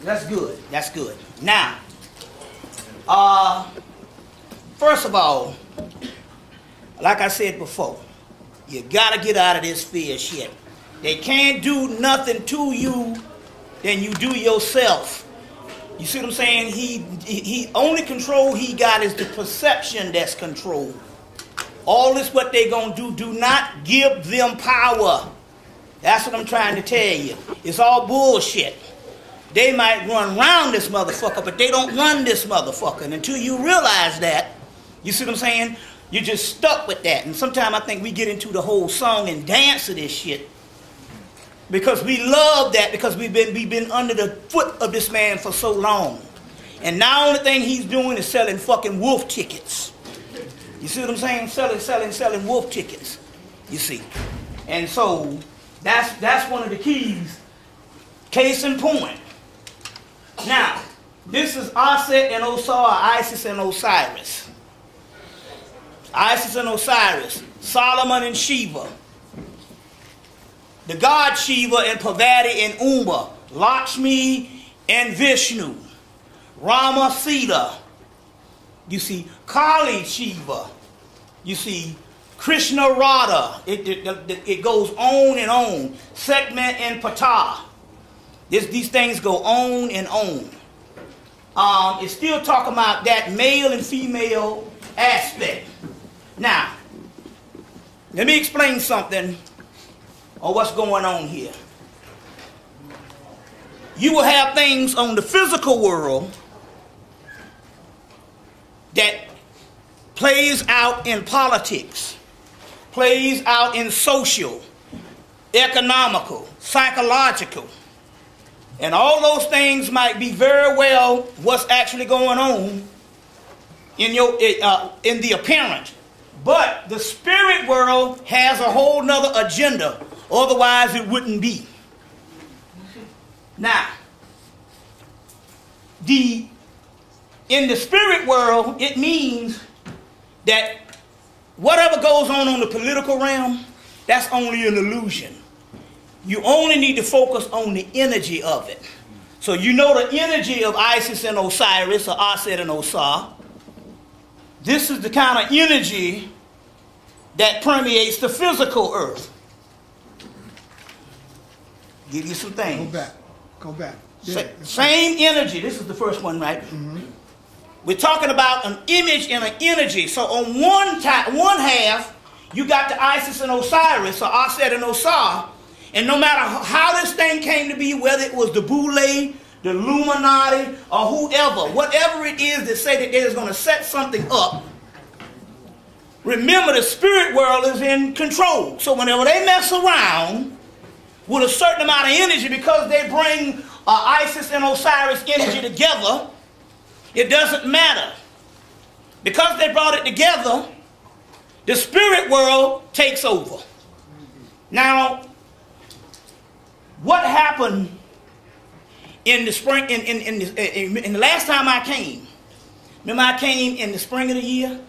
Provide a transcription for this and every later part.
That's good. That's good. Now, first of all, like I said before, you gotta get out of this fear shit. They can't do nothing to you than you do yourself. You see what I'm saying? He only control he got is the perception that's controlled. All this what they gonna do. Do not give them power. That's what I'm trying to tell you. It's all bullshit. They might run around this motherfucker, but they don't run this motherfucker. And until you realize that, you see what I'm saying? You're just stuck with that. And sometimes I think we get into the whole song and dance of this shit because we love that, because we've been under the foot of this man for so long. And now the only thing he's doing is selling fucking wolf tickets. You see what I'm saying? Selling wolf tickets. You see. And so that's one of the keys. Case in point. Now, this is Aset and Osar, Isis and Osiris. Isis and Osiris, Solomon and Shiva, the god Shiva and Parvati and Uma, Lakshmi and Vishnu, Rama Sita, you see, Kali Shiva, you see, Krishna Radha, it goes on and on, Sekhmet and Ptah. These things go on and on. It's still talking about that male and female aspect. Now, let me explain something on what's going on here. You will have things on the physical world that plays out in politics, plays out in social, economical, psychological. And all those things might be very well what's actually going on in the apparent. But the spirit world has a whole nother agenda. Otherwise it wouldn't be. Now, in the spirit world, it means that whatever goes on the political realm, that's only an illusion. You only need to focus on the energy of it. So you know the energy of Isis and Osiris, or Aset and Osar. This is the kind of energy that permeates the physical earth. Give you some things. Go back. Yeah. Same energy. This is the first one, right? Mm-hmm. We're talking about an image and an energy. So on one half, you got the Isis and Osiris, or Aset and Osar. And no matter how this thing came to be, whether it was the Boule, the Illuminati, or whoever, whatever it is that say that they're going to set something up, remember the spirit world is in control. So whenever they mess around with a certain amount of energy, because they bring Isis and Osiris energy together, it doesn't matter. Because they brought it together, the spirit world takes over. Now, what happened in the spring, in the last time I came? Remember I came in the spring of the year,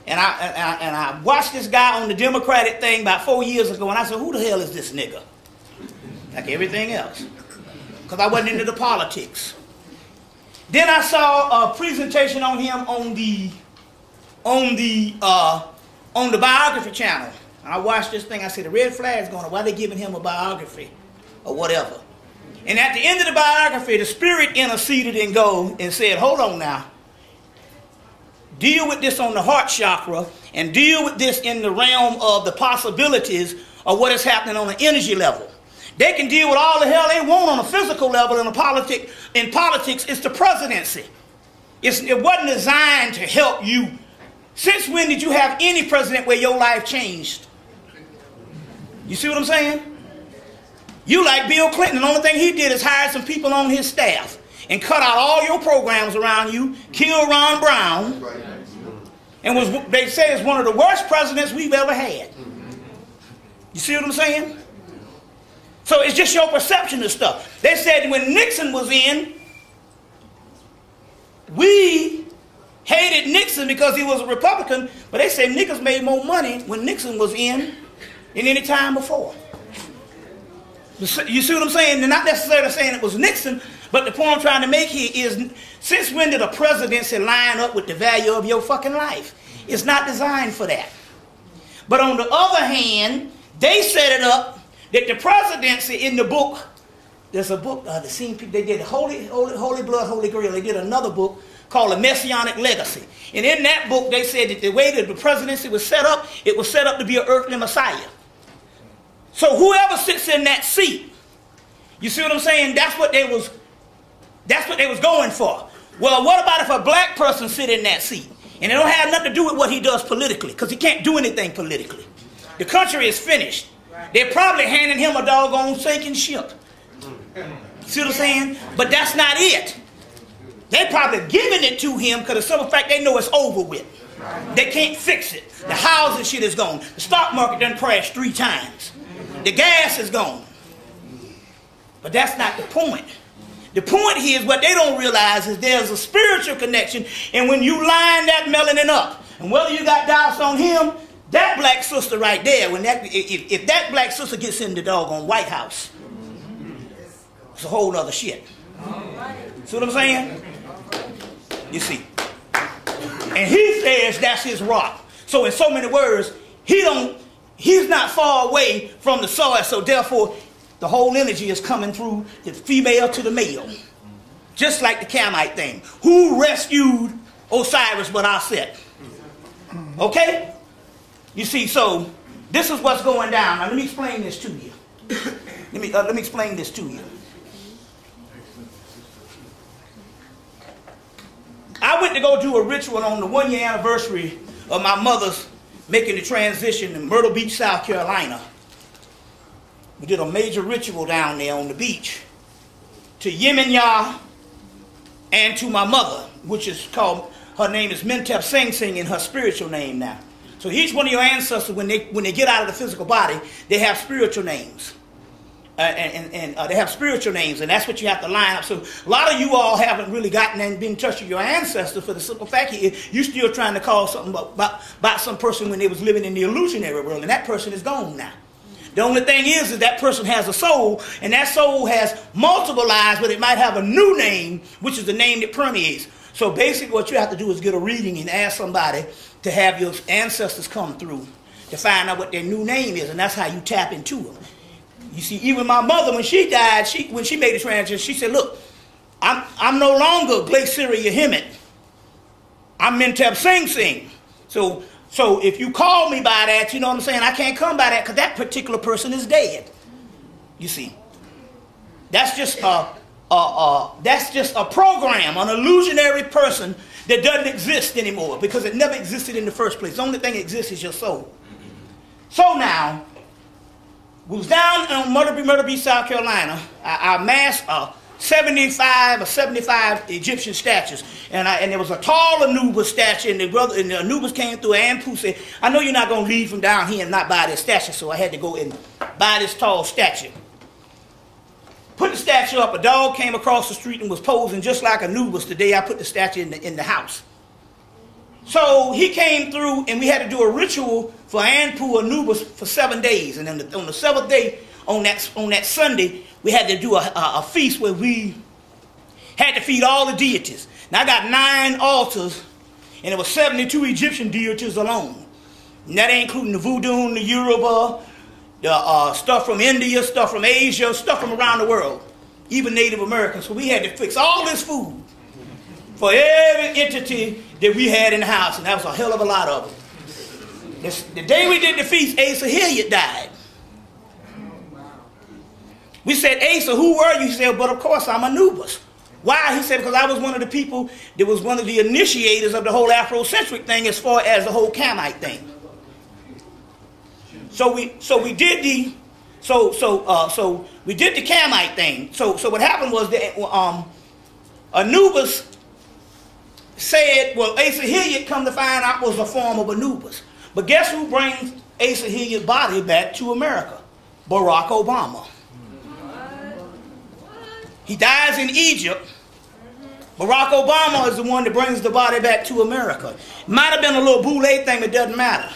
and I watched this guy on the Democratic thing about 4 years ago, and I said, who the hell is this nigga? Like everything else, because I wasn't into the politics. Then I saw a presentation on him on the biography channel. And I watched this thing. I said, the red flag's going on. Why are they giving him a biography or whatever? And at the end of the biography, the spirit interceded and said, hold on now. Deal with this on the heart chakra and deal with this in the realm of the possibilities of what is happening on the energy level. They can deal with all the hell they want on a physical level. In politics, it's the presidency. It wasn't designed to help you. Since when did you have any president where your life changed? You see what I'm saying? You like Bill Clinton. The only thing he did is hire some people on his staff and cut out all your programs around you, kill Ron Brown, and they say is one of the worst presidents we've ever had. You see what I'm saying? So it's just your perception of stuff. They said when Nixon was in, we hated Nixon because he was a Republican, but they say niggas made more money when Nixon was in than any time before. You see what I'm saying? They're not necessarily saying it was Nixon, But the point I'm trying to make here is, since when did a presidency line up with the value of your fucking life? It's not designed for that. But on the other hand, they set it up that the presidency in the book, there's a book, they did Holy Blood, Holy Grail. They did another book called A Messianic Legacy. And in that book, they said that the way that the presidency was set up, it was set up to be an earthly Messiah. So whoever sits in that seat, you see what I'm saying? That's what they was going for. Well, what about if a black person sit in that seat? And it don't have nothing to do with what he does politically, because he can't do anything politically. The country is finished. They're probably handing him a doggone sinking ship. See what I'm saying? But that's not it. They're probably giving it to him because of the simple fact they know it's over with. They can't fix it. The housing shit is gone. The stock market done crashed 3 times. The gas is gone. But that's not the point. The point here is what they don't realize is there's a spiritual connection, and when you line that melanin up, and whether you got doubts on him, that black sister right there, if that black sister gets in the doggone White House, it's a whole other shit. See what I'm saying? You see. And he says that's his rock. So in so many words, he's not far away from the soil, so therefore the whole energy is coming through the female to the male. Just like the Camite thing. Who rescued Osiris but our Set? Okay? You see, so this is what's going down. Now let me explain this to you. Let me explain this to you. I went to go do a ritual on the 1-year anniversary of my mother's making the transition in Myrtle Beach, South Carolina. We did a major ritual down there on the beach to Yemen-Yah and to my mother, which is called, her name is Mentep Sing Sing in her spiritual name now. So each one of your ancestors, when they get out of the physical body, they have spiritual names. They have spiritual names, and that's what you have to line up. So a lot of you all haven't really gotten and been in touch with your ancestors for the simple fact that you're still trying to call something about some person when they was living in the illusionary world, and that person is gone now. The only thing is that person has a soul, and that soul has multiple lives, but it might have a new name, which is the name that permeates. So basically what you have to do is get a reading and ask somebody to have your ancestors come through to find out what their new name is, and that's how you tap into them. You see, even my mother, when she died, when she made the transition, she said, look, I'm no longer Glaciria Hemet. I'm Mentep Sing Sing. So if you call me by that, you know what I'm saying, I can't come by that because that particular person is dead. You see. That's just a program, an illusionary person that doesn't exist anymore because it never existed in the first place. The only thing that exists is your soul. So now, we was down in Myrtle Beach, South Carolina. I amassed 75 Egyptian statues, and there was a tall Anubis statue, and the Anubis came through. Anpu said, "I know you're not going to leave from down here and not buy this statue," so I had to go and buy this tall statue. Put the statue up. A dog came across the street and was posing just like Anubis the day I put the statue in the house. So he came through, and we had to do a ritual for Anpu Anubis for 7 days. And then on the 7th day, on that Sunday, we had to do a feast where we had to feed all the deities. Now I got 9 altars, and there were 72 Egyptian deities alone. And that ain't including the voodoo, the Yoruba, the stuff from India, stuff from Asia, stuff from around the world, even Native Americans. So we had to fix all this food for every entity that we had in the house, and that was a hell of a lot of them. The day we did the feast, Asa Hilliard died. We said, Asa, who were you? He said, but of course I'm Anubis. Why? He said, because I was one of the people that was one of the initiators of the whole Afrocentric thing as far as the whole Camite thing. So we did the Camite thing. So what happened was that Anubis said, well, Asa Hilliard, come to find out, was a form of Anubis. But guess who brings Asa Hilliard's body back to America? Barack Obama. He dies in Egypt. Barack Obama is the one that brings the body back to America. It might have been a little boule thing, it doesn't matter.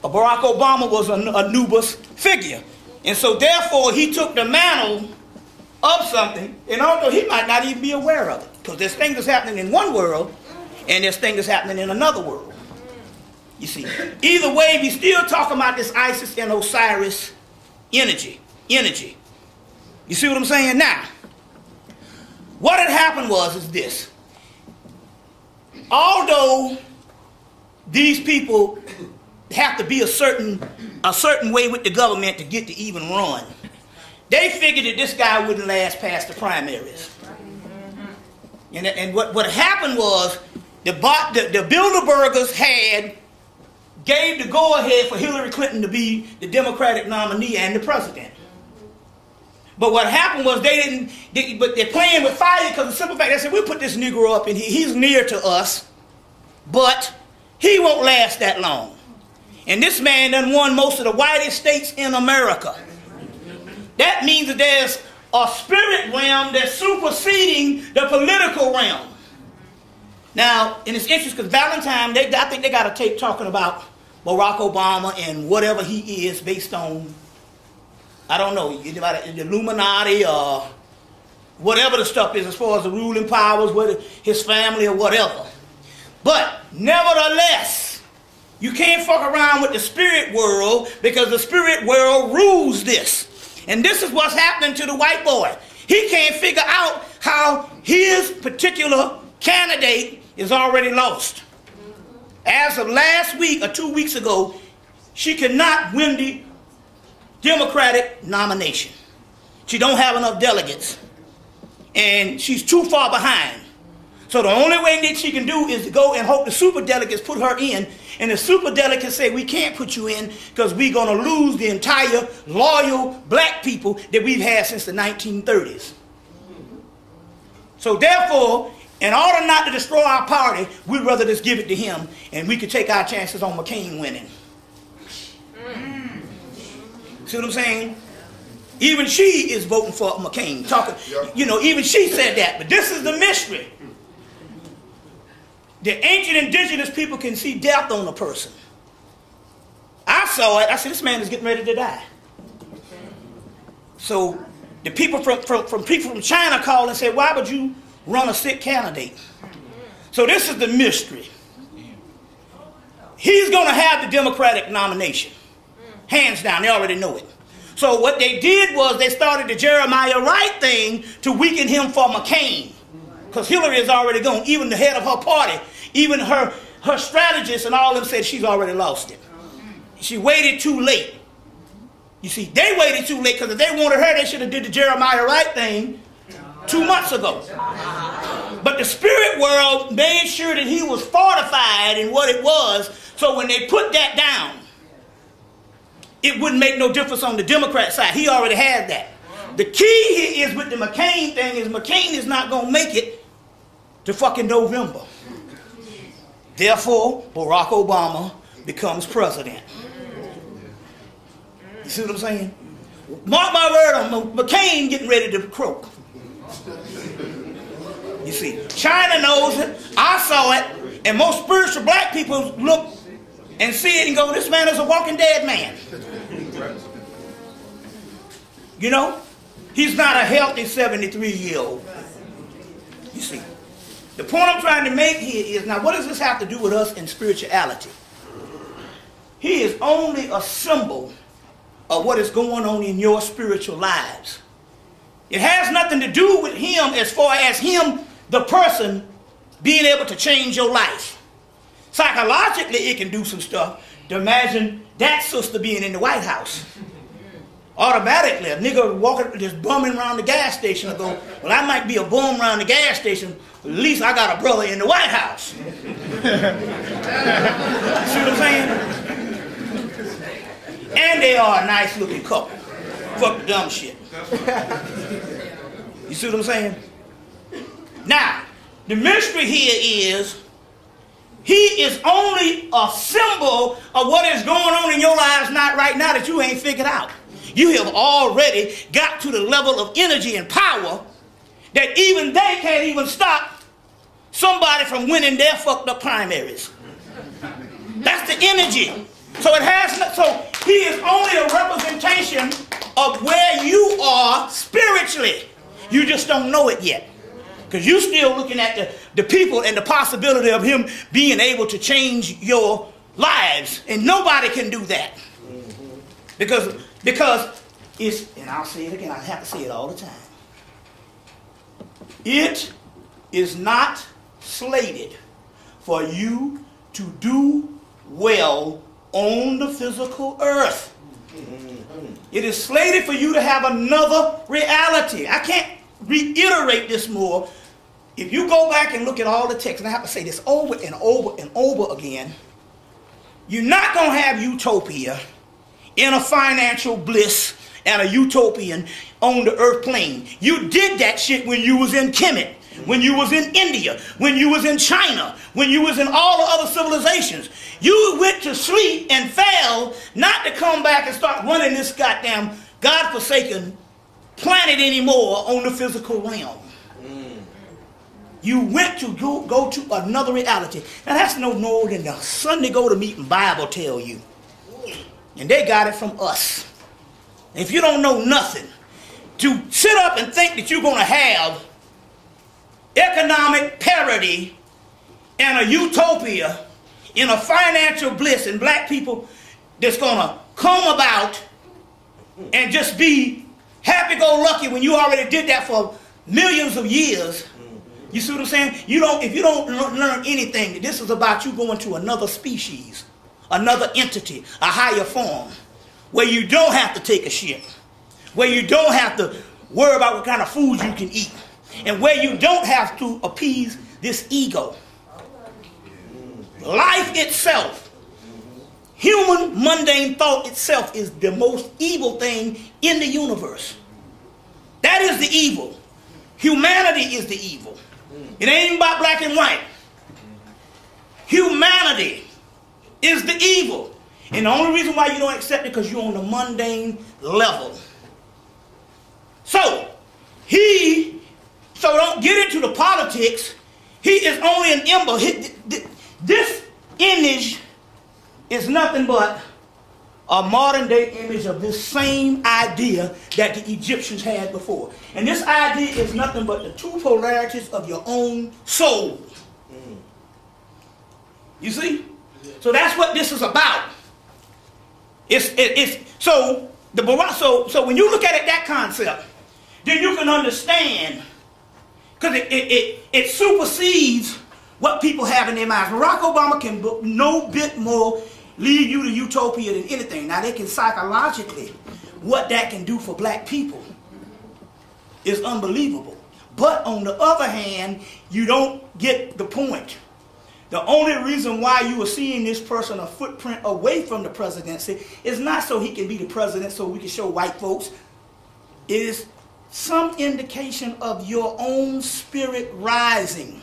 But Barack Obama was an Anubis figure. And so therefore he took the mantle of something, and although he might not even be aware of it, because there's things that's happening in one world, and there's things that's happening in another world. You see, either way, we still talking about this Isis and Osiris energy. You see what I'm saying? Now, what had happened is this. Although these people have to be a certain way with the government to get to even run, they figured that this guy wouldn't last past the primaries. And what happened was the Bilderbergers gave the go-ahead for Hillary Clinton to be the Democratic nominee and the president. But what happened was but they're playing with fire because the simple fact, they said, we'll put this Negro up and he's near to us, but he won't last that long. And this man done won most of the whitest states in America. That means that there's a spirit realm that's superseding the political realm. Now, and it's interesting because Valentine, I think they got a tape talking about Barack Obama and whatever he is based on, I don't know, the Illuminati or whatever the stuff is as far as the ruling powers, whether his family or whatever. But nevertheless, you can't fuck around with the spirit world because the spirit world rules this. And this is what's happening to the white boy. He can't figure out how his particular candidate is already lost. As of last week or 2 weeks ago, she cannot win the Democratic nomination. She don't have enough delegates. And she's too far behind. So the only way that she can do is to go and hope the superdelegates put her in. And the superdelegates say, we can't put you in because we're going to lose the entire loyal black people that we've had since the 1930s. So therefore, in order not to destroy our party, we'd rather just give it to him and we could take our chances on McCain winning. See what I'm saying? Even she is voting for McCain. You know, even she said that. But this is the mystery. The ancient indigenous people can see death on a person. I saw it. I said, this man is getting ready to die. So the people from China called and said, why would you run a sick candidate? So this is the mystery. He's going to have the Democratic nomination. Hands down. They already know it. So what they did was they started the Jeremiah Wright thing to weaken him for McCain. Because Hillary is already gone. Even the head of her party, even her strategists and all of them said she's already lost it. She waited too late. You see, they waited too late because if they wanted her, they should have did the Jeremiah Wright thing 2 months ago. But the spirit world made sure that he was fortified in what it was, so when they put that down, it wouldn't make no difference on the Democrat side. He already had that. The key here is with the McCain thing is McCain is not going to make it to fucking November. Therefore, Barack Obama becomes president. You see what I'm saying? Mark my word on McCain getting ready to croak. You see, China knows it. I saw it. And most spiritual black people look and see it and go, this man is a walking dead man. You know? He's not a healthy 73-year-old. You see. The point I'm trying to make here is, now what does this have to do with us in spirituality? He is only a symbol of what is going on in your spiritual lives. It has nothing to do with him as far as him, the person, being able to change your life. Psychologically, it can do some stuff. To imagine that sister being in the White House. Automatically, a nigga walking, just bumming around the gas station and go, well, I might be a bum around the gas station, but at least I got a brother in the White House. See what I'm saying? And they are a nice looking couple. Fuck the dumb shit. You see what I'm saying? Now, the mystery here is, he is only a symbol of what is going on in your lives not right now that you ain't figured out. You have already got to the level of energy and power that even they can't even stop somebody from winning their fucked up primaries. That's the energy. So it has not, so he is only a representation of where you are spiritually. You just don't know it yet. Because you're still looking at the people and the possibility of him being able to change your lives. And nobody can do that. Because it's, and I'll say it again, I have to say it all the time. It is not slated for you to do well on the physical earth. It is slated for you to have another reality. I can't reiterate this more. If you go back and look at all the texts, and I have to say this over and over and over again, you're not going to have utopia in a financial bliss and a utopian on the earth plane. You did that shit when you was in Kemet, when you was in India, when you was in China, when you was in all the other civilizations. You went to sleep and fell not to come back and start running this goddamn godforsaken planet anymore on the physical realm. You went to go to another reality. Now that's no more than the Sunday go to meeting Bible tell you. And they got it from us. If you don't know nothing, to sit up and think that you're going to have economic parity and a utopia in a financial bliss and black people that's going to come about and just be happy-go-lucky when you already did that for millions of years. You see what I'm saying? If you don't learn anything, this is about you going to another species, another entity, a higher form, where you don't have to take a shit, where you don't have to worry about what kind of food you can eat, and where you don't have to appease this ego. Life itself, human mundane thought itself, is the most evil thing in the universe. That is the evil. Humanity is the evil. It ain't about black and white. Humanity is the evil. And the only reason why you don't accept it is because you're on the mundane level. So don't get into the politics. He is only an ember. This image is nothing but a modern day image of this same idea that the Egyptians had before. And this idea is nothing but the two polarities of your own soul. You see? So that's what this is about. So when you look at it, that concept, then you can understand, because it supersedes what people have in their minds. Barack Obama can no bit more lead you to utopia than anything. Now they can psychologically, what that can do for black people is unbelievable. But on the other hand, you don't get the point. The only reason why you are seeing this person a footprint away from the presidency is not so he can be the president so we can show white folks. It is some indication of your own spirit rising.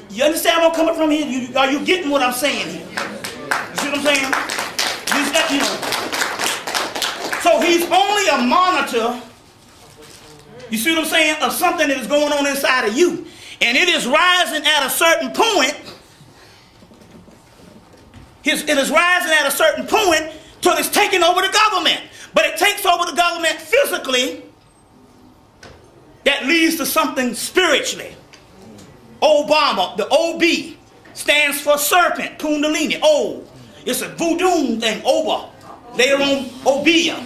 You understand where I'm coming from here? Are you getting what I'm saying here? You see what I'm saying? So he's only a monitor, you see what I'm saying, of something that is going on inside of you. And it is rising at a certain point. It is rising at a certain point till it's taking over the government. But it takes over the government physically. That leads to something spiritually. Obama, the OB, stands for serpent, Kundalini. Oh, it's a voodoo thing, Oba. Later on, Obia.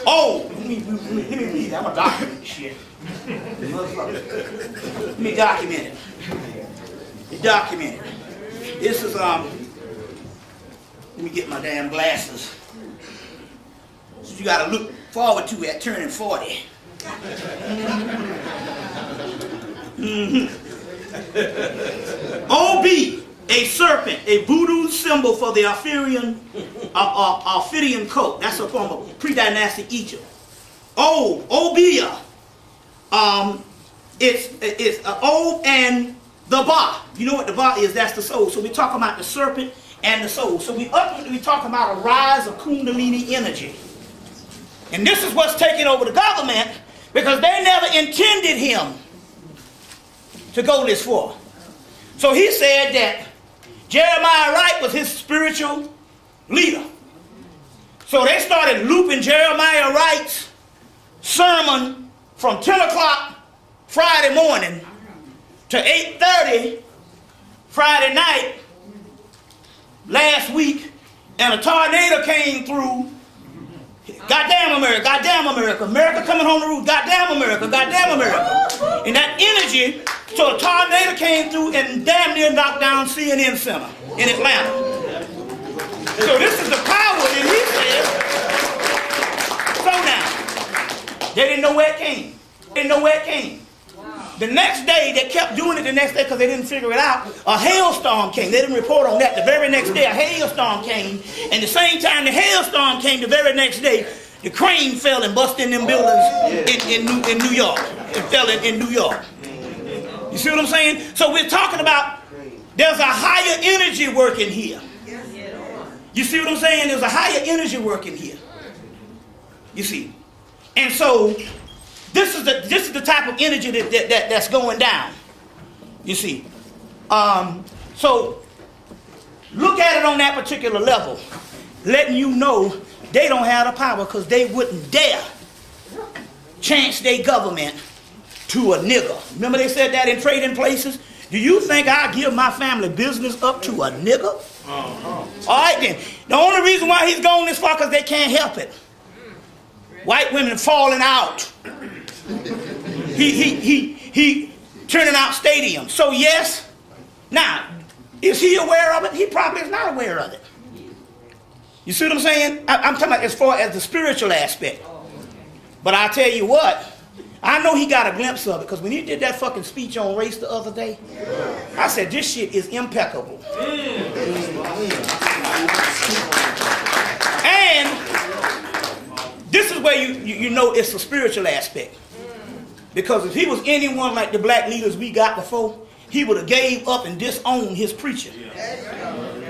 Oh, let me read that. I'm going to document this shit. Let me document it. Document it. This is, let me get my damn glasses. So you got to look forward to at turning 40. OB, a serpent, a voodoo symbol for the Ophidian cult. That's a form of pre-dynastic Egypt. Obia, it's O and the Ba. You know what the Ba is? That's the soul. So we're talking about the serpent and the soul. So we talking about a rise of Kundalini energy. And this is what's taking over the government, because they never intended him to go this far. So he said that Jeremiah Wright was his spiritual leader. So they started looping Jeremiah Wright's sermon from 10 o'clock Friday morning to 8:30 Friday night last week, and a tornado came through. Goddamn America, goddamn America, America coming home to roost, goddamn America, goddamn America. And that energy, so a tornado came through and damn near knocked down CNN Center in Atlanta. So this is the power that he said. So now, they didn't know where it came. They didn't know where it came. The next day, they kept doing it the next day because they didn't figure it out. A hailstorm came. They didn't report on that. The very next day, a hailstorm came. And the same time the hailstorm came, the very next day, the crane fell and busted in them buildings in New York. It fell in New York. You see what I'm saying? So we're talking about there's a higher energy working here. You see what I'm saying? There's a higher energy working here. You see? And so this is the type of energy that's going down. You see. So look at it on that particular level, letting you know they don't have the power because they wouldn't dare chance their government to a nigger. Remember they said that in Trading Places? Do you think I give my family business up to a nigger? All right then. The only reason why he's going this far because they can't help it. White women falling out. He turning out stadiums. So yes. Now, is he aware of it? He probably is not aware of it. You see what I'm saying? I'm talking about as far as the spiritual aspect. But I tell you what, I know he got a glimpse of it because when he did that fucking speech on race the other day, I said this shit is impeccable. And this is where you know it's a spiritual aspect. Because if he was anyone like the black leaders we got before, he would have gave up and disowned his preacher.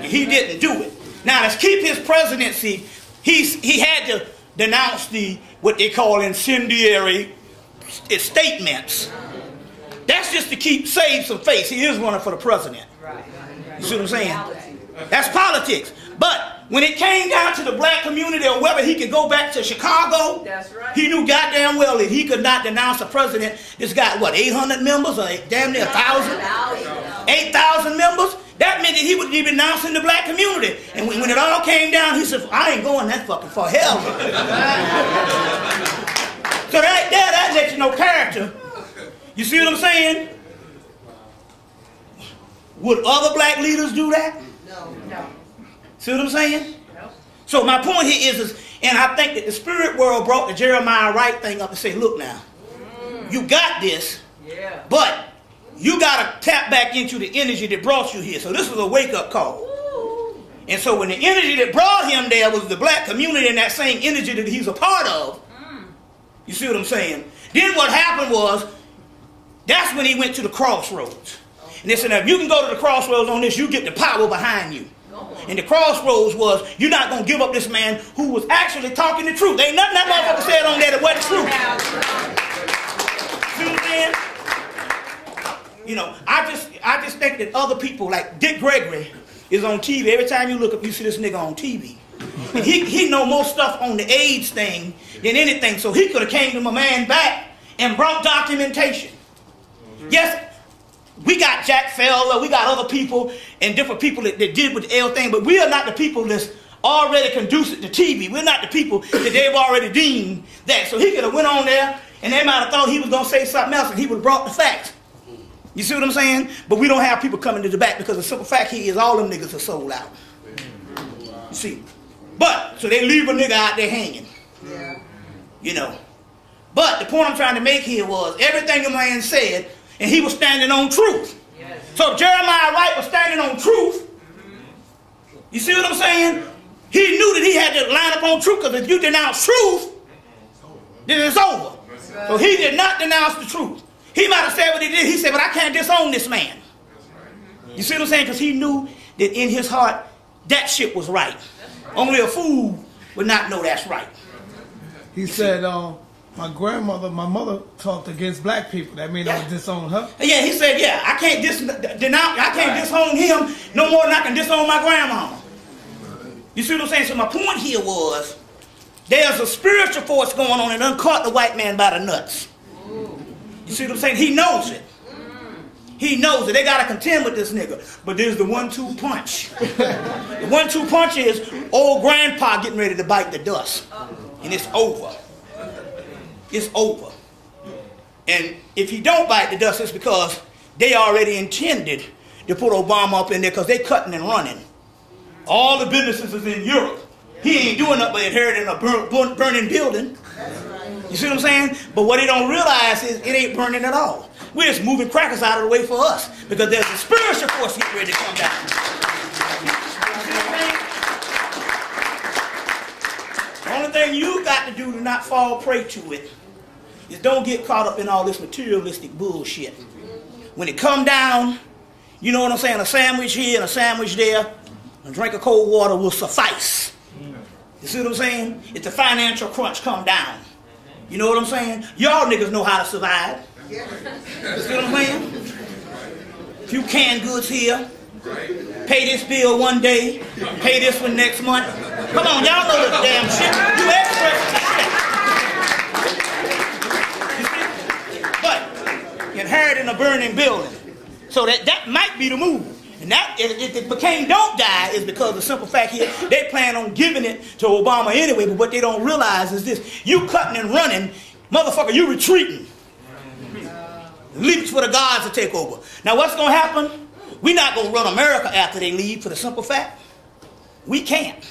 He didn't do it. Now, to keep his presidency, he had to denounce what they call incendiary statements. That's just to save some face. He is running for the president. You see what I'm saying? That's politics. But when it came down to the black community or whether he could go back to Chicago, he knew goddamn well that he could not denounce a president that's got, what, 800 members or damn near 1,000? 8,000 members? That meant that he would be denouncing the black community. And when it all came down, he said, I ain't going that fucking far. Hell. So right there, that lets you know character. You see what I'm saying? Would other black leaders do that? No. See what I'm saying? No. So my point here is, and I think that the spirit world brought the Jeremiah Wright thing up and say, look now, you got this, but you got to tap back into the energy that brought you here. So this was a wake-up call. And so when the energy that brought him there was the black community and that same energy that he's a part of, you see what I'm saying? Then what happened was, that's when he went to the crossroads. And they said, now if you can go to the crossroads on this, you get the power behind you. And the crossroads was, you're not going to give up this man who was actually talking the truth. Ain't nothing that motherfucker said on there that wasn't true. See what I'm saying? You know, I just think that other people, like Dick Gregory, is on TV. Every time you look up, you see this nigga on TV. And he know more stuff on the AIDS thing than anything. So he could have came to my man back and brought documentation. Yes, we got Jack Feller, we got other people and different people that did with the L thing, but we are not the people that's already conducive to TV. We're not the people that they've already deemed that. So he could have went on there and they might have thought he was going to say something else and he would have brought the facts. You see what I'm saying? But we don't have people coming to the back because the simple fact here is all them niggas are sold out. You see? But, so they leave a nigga out there hanging. You know. But the point I'm trying to make here was everything the man said, and he was standing on truth. So Jeremiah Wright was standing on truth. You see what I'm saying? He knew that he had to line up on truth, because if you denounce truth, then it's over. So he did not denounce the truth. He might have said what he did. He said, but I can't disown this man. You see what I'm saying? Because he knew that in his heart, that shit was right. Only a fool would not know that's right. He said, my mother talked against black people. That means I would disown her? Yeah, he said, yeah, I can't disown him no more than I can disown my grandmama. You see what I'm saying? So my point here was, There's a spiritual force going on and uncaught the white man by the nuts. You see what I'm saying? He knows it. He knows it. They got to contend with this nigga. But there's the 1-2 punch. The 1-2 punch is old grandpa getting ready to bite the dust. And it's over. It's over. And if he don't bite the dust, it's because they already intended to put Obama up in there because they cutting and running. All the businesses is in Europe. He ain't doing nothing but inheriting a burning building. You see what I'm saying? But what he don't realize is it ain't burning at all. We're just moving crackers out of the way for us because there's a spiritual force getting ready to come down. The only thing you got to do to not fall prey to it is don't get caught up in all this materialistic bullshit. When it come down, you know what I'm saying, a sandwich here and a sandwich there, a drink of cold water will suffice. You see what I'm saying? If the financial crunch come down. You know what I'm saying? Y'all niggas know how to survive. You see what I'm saying? A few canned goods here. Pay this bill one day. Pay this one next month. Come on, y'all know this damn shit. You experts. But inheriting a burning building. So that might be the move. And that, if it became don't die, is because the simple fact here, they plan on giving it to Obama anyway, but what they don't realize is this. You cutting and running, motherfucker, you retreating. Leave it for the gods to take over. Now what's going to happen? We're not going to run America after they leave for the simple fact. We can't.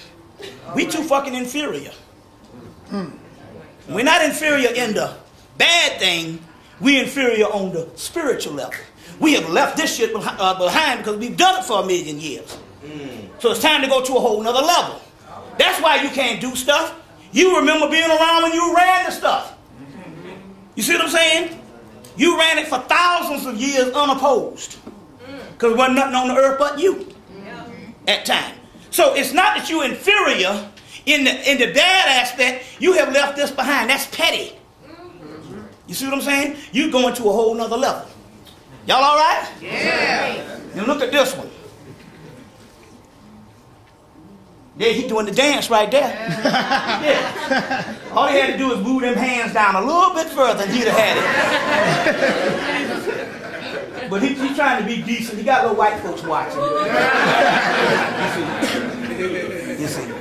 We too fucking inferior. We're not inferior in the bad thing. We're inferior on the spiritual level. We have left this shit behind because we've done it for 1,000,000 years. So it's time to go to a whole nother level. That's why you can't do stuff. You remember being around when you ran the stuff. You see what I'm saying? You ran it for thousands of years unopposed. Because there wasn't nothing on the earth but you at time. So it's not that you're inferior in the bad aspect. You have left this behind. That's petty. You see what I'm saying? You're going to a whole nother level. Y'all all right? Yeah. And look at this one. Yeah, he's doing the dance right there. Yeah. All he had to do is move them hands down a little bit further and he'd have had it. But he's trying to be decent. He got little white folks watching. You see.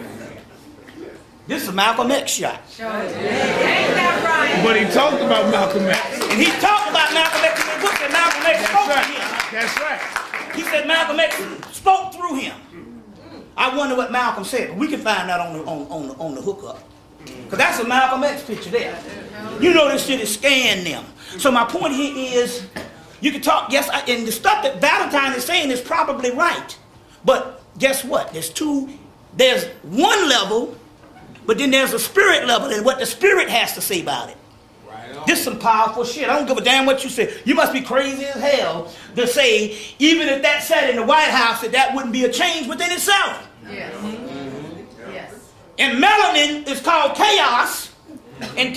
This is a Malcolm X shot. But he talked about Malcolm X. And he talked about Malcolm X. And look at Malcolm X spoke to him. That's right. He said Malcolm X spoke through him. I wonder what Malcolm said. But we can find that on the hookup. Because that's a Malcolm X picture there. You know this shit is scaring them. So my point here is, you can talk, yes, and the stuff that Valentine is saying is probably right. But guess what? There's one level, but then there's a spirit level and what the spirit has to say about it. This is some powerful shit. I don't give a damn what you say. You must be crazy as hell to say, even if that sat in the White House, that wouldn't be a change within itself. Yes. Yes. And melanin is called chaos, and in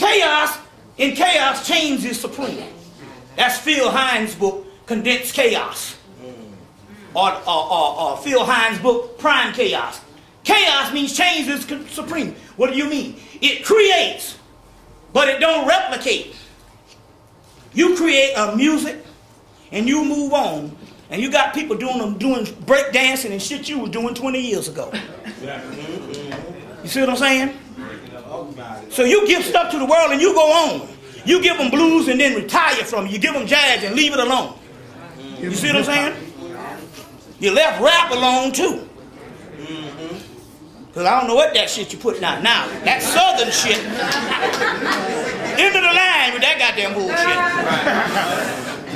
chaos, change is supreme. That's Phil Hines' book, Condensed Chaos. Or Phil Hines' book, Prime Chaos. Chaos means change is supreme. What do you mean? It creates, but it don't replicate. You create a music, and you move on, and you got people doing break dancing and shit you was doing 20 years ago. You see what I'm saying? So you give stuff to the world and you go on. You give them blues and then retire from it. You give them jazz and leave it alone. You see what I'm saying? You left rap alone too. Because I don't know what that shit you're putting out now. That southern shit. End of the line with that goddamn bullshit.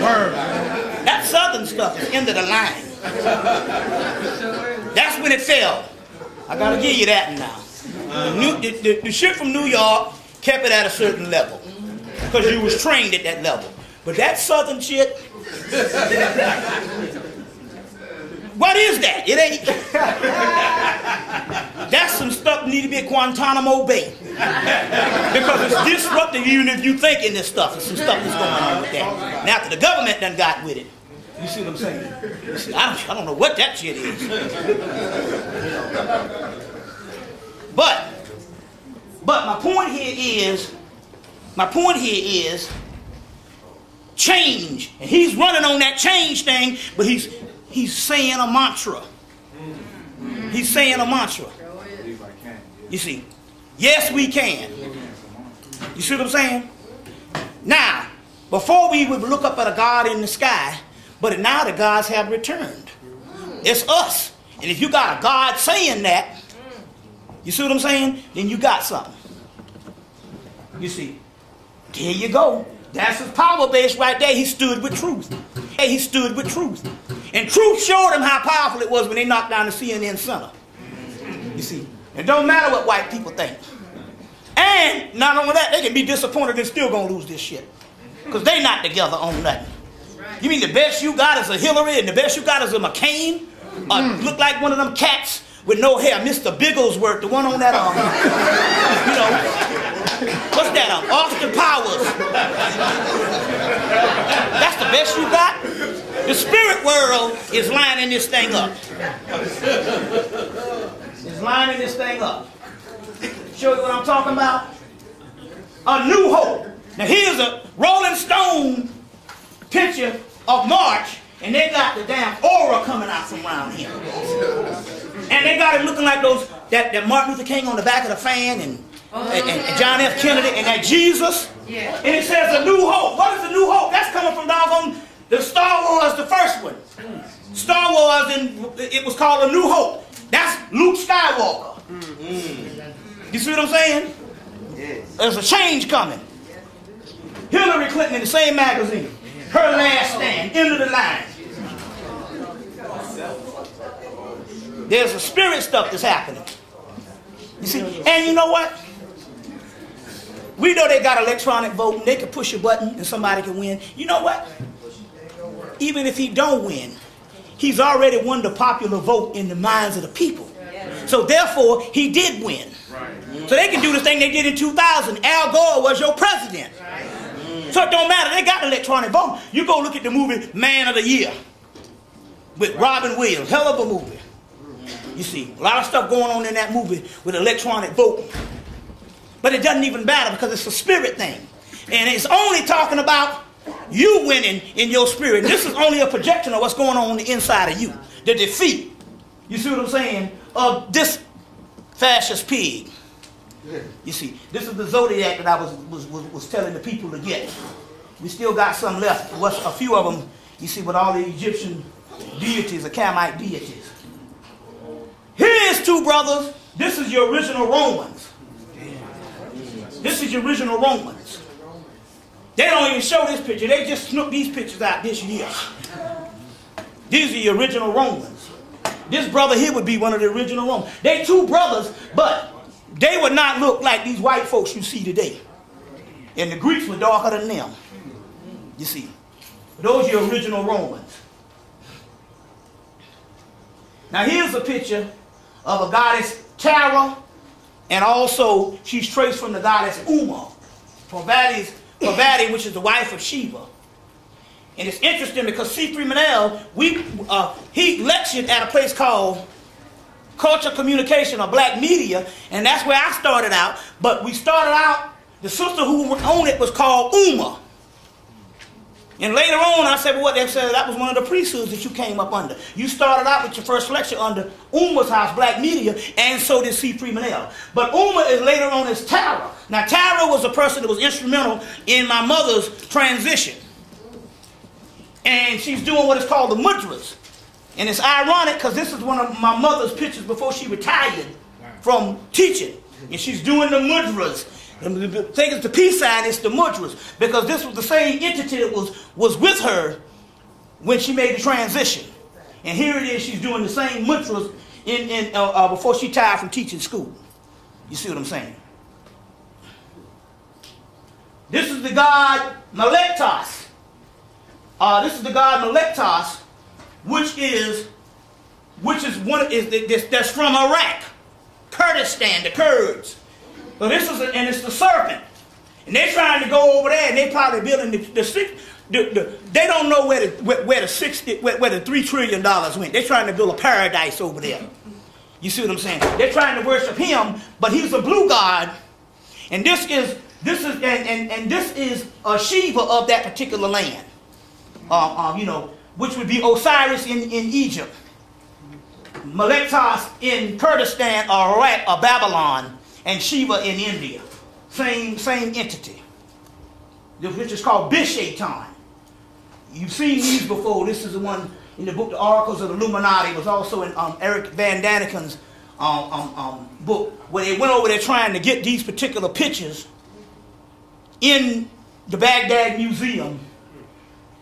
Word. That southern stuff is end of the line. That's when it fell. I gotta give you that now. The shit from New York kept it at a certain level. Because you was trained at that level. But that southern shit, what is that? It ain't. That's some stuff that need to be at Guantanamo Bay. Because it's disruptive even if you think in this stuff. There's some stuff that's going on with that. And after the government done got with it. You see what I'm saying? I don't know what that shit is. But But my point here is change. And he's running on that change thing, but he's saying a mantra. He's saying a mantra. You see, yes, we can. You see what I'm saying? Now, before we would look up at a God in the sky, but now the gods have returned. It's us. And if you got a God saying that, you see what I'm saying? Then you got something. You see, there you go. That's his power base right there. He stood with truth. He stood with truth. And truth showed him how powerful it was when they knocked down the CNN center. You see, it don't matter what white people think. And not only that, they can be disappointed and still gonna lose this shit. Because they not together on nothing. You mean the best you got is a Hillary and the best you got is a McCain? Or look like one of them cats with no hair, Mr. Bigglesworth, the one on that you know, what's that, Austin Powers. That's the best you got? The spirit world is lining this thing up. It's lining this thing up. Show you what I'm talking about? A new hope. Now here's a Rolling Stone picture of March, and they got the damn aura coming out from around here. And they got it looking like those that Martin Luther King on the back of the fan and John F. Kennedy and that Jesus. Yeah. And it says a new hope. What is a new hope? That's coming from doggone the Star Wars, the first one. Star Wars, and it was called A New Hope. That's Luke Skywalker. You see what I'm saying? Yes. There's a change coming. Hillary Clinton in the same magazine. Her last stand, end of the line. There's a spirit stuff that's happening. You see? And you know what? We know they got electronic voting. They can push a button and somebody can win. You know what? Even if he don't win, he's already won the popular vote in the minds of the people. So therefore, he did win. So they can do the thing they did in 2000. Al Gore was your president. So it don't matter. They got electronic voting. You go look at the movie Man of the Year with Robin Williams. Hell of a movie. You see, a lot of stuff going on in that movie with electronic voting. But it doesn't even matter because it's a spirit thing. And it's only talking about you winning in your spirit. This is only a projection of what's going on the inside of you. The defeat. You see what I'm saying? Of this fascist pig. You see, this is the zodiac that I was telling the people to get. We still got some left. A few of them, you see, with all the Egyptian deities, the Kamite deities. Here's two brothers. This is your original Romans. This is your original Romans. They don't even show this picture. They just snooped these pictures out this year. These are your original Romans. This brother here would be one of the original Romans. They two brothers, but they would not look like these white folks you see today. And the Greeks were darker than them. You see. Those are your original Romans. Now here's a picture of a goddess Tara, and also she's traced from the goddess Uma, Parvati, which is the wife of Shiva. And it's interesting because C3 Manel, he lectured at a place called Culture Communication or Black Media, and that's where I started out. But we started out, the sister who owned it was called Uma. And later on, I said, well, what they said, that was one of the priesthoods that you came up under. You started out with your first lecture under Uma's house, Black Media, and so did C3 Manel. But Uma is later on as Tara. Now, Tara was a person that was instrumental in my mother's transition. And she's doing what is called the mudras. And it's ironic because this is one of my mother's pictures before she retired from teaching. And she's doing the mudras. And the thing is the peace sign is the mudras. Because this was the same entity that was with her when she made the transition. And here it is, she's doing the same mudras before she retired from teaching school. You see what I'm saying? This is the god Melektos. This is the god Melektos, that's from Iraq, Kurdistan, the Kurds. So this is, and it's the serpent, and they're trying to go over there, and they probably building they don't know where the $3 trillion went. They're trying to build a paradise over there. You see what I'm saying? They're trying to worship him, but he's a blue god, And this is Shiva of that particular land. Which would be Osiris in Egypt, Meletos in Kurdistan or Iraq or Babylon, and Shiva in India. Same entity. Which is called Bishaitan. You've seen these before. This is the one in the book The Oracles of the Illuminati. It was also in Eric Van Daniken's book, where they went over there trying to get these particular pictures in the Baghdad Museum.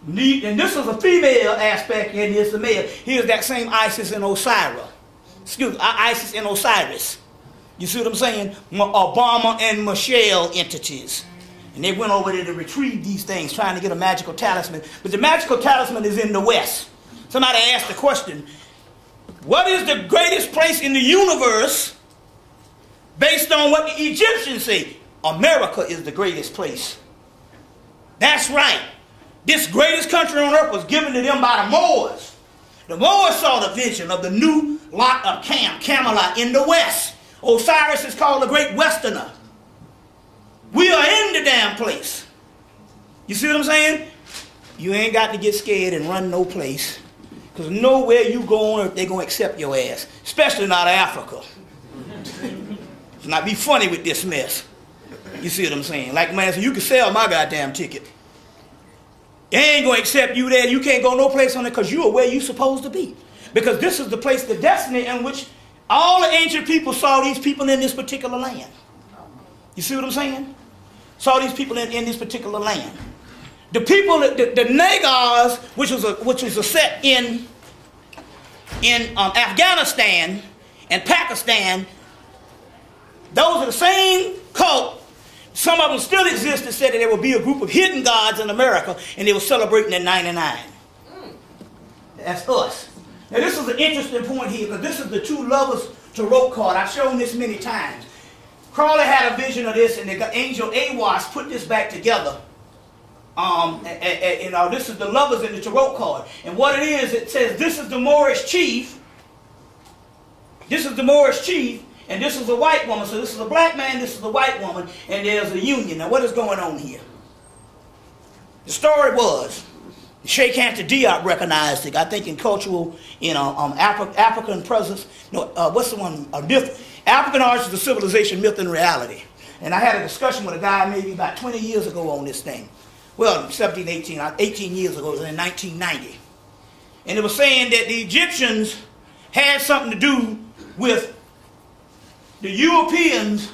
And this is a female aspect, and here's the male. Here's that same Isis and Osiris. Isis and Osiris. You see what I'm saying? Obama and Michelle entities. And they went over there to retrieve these things, trying to get a magical talisman. But the magical talisman is in the West. Somebody asked the question, what is the greatest place in the universe based on what the Egyptians say? America is the greatest place. That's right. This greatest country on earth was given to them by the Moors. The Moors saw the vision of the new lot of Camelot in the West. Osiris is called the Great Westerner. We are in the damn place. You see what I'm saying? You ain't got to get scared and run no place. Because nowhere you go on earth, they're going to accept your ass. Especially not Africa. Let's not be funny with this mess. You see what I'm saying? Like, man, so you can sell my goddamn ticket. They ain't going to accept you there. You can't go no place on it because you are where you're supposed to be. Because this is the place, the destiny in which all the ancient people saw these people in this particular land. You see what I'm saying? Saw these people in this particular land. The people, the Nagars, which was a set in Afghanistan and Pakistan, those are the same cult. Some of them still exist that said that there will be a group of hidden gods in America and they were celebrating at 99. That's us. Now this is an interesting point here because this is the two lovers tarot card. I've shown this many times. Crowley had a vision of this and the angel Awas put this back together. This is the lovers in the tarot card. And what it is, it says this is the Moorish chief. This is the Moorish chief. And this is a white woman. So this is a black man, this is a white woman, and there's a union. Now what is going on here? The story was, Sheikh Anta Diop recognized it, I think in cultural, African presence. No, what's the one? Myth. African origins of civilization, myth and reality. And I had a discussion with a guy maybe about 20 years ago on this thing. Well, 18 years ago, it was in 1990. And it was saying that the Egyptians had something to do with the Europeans.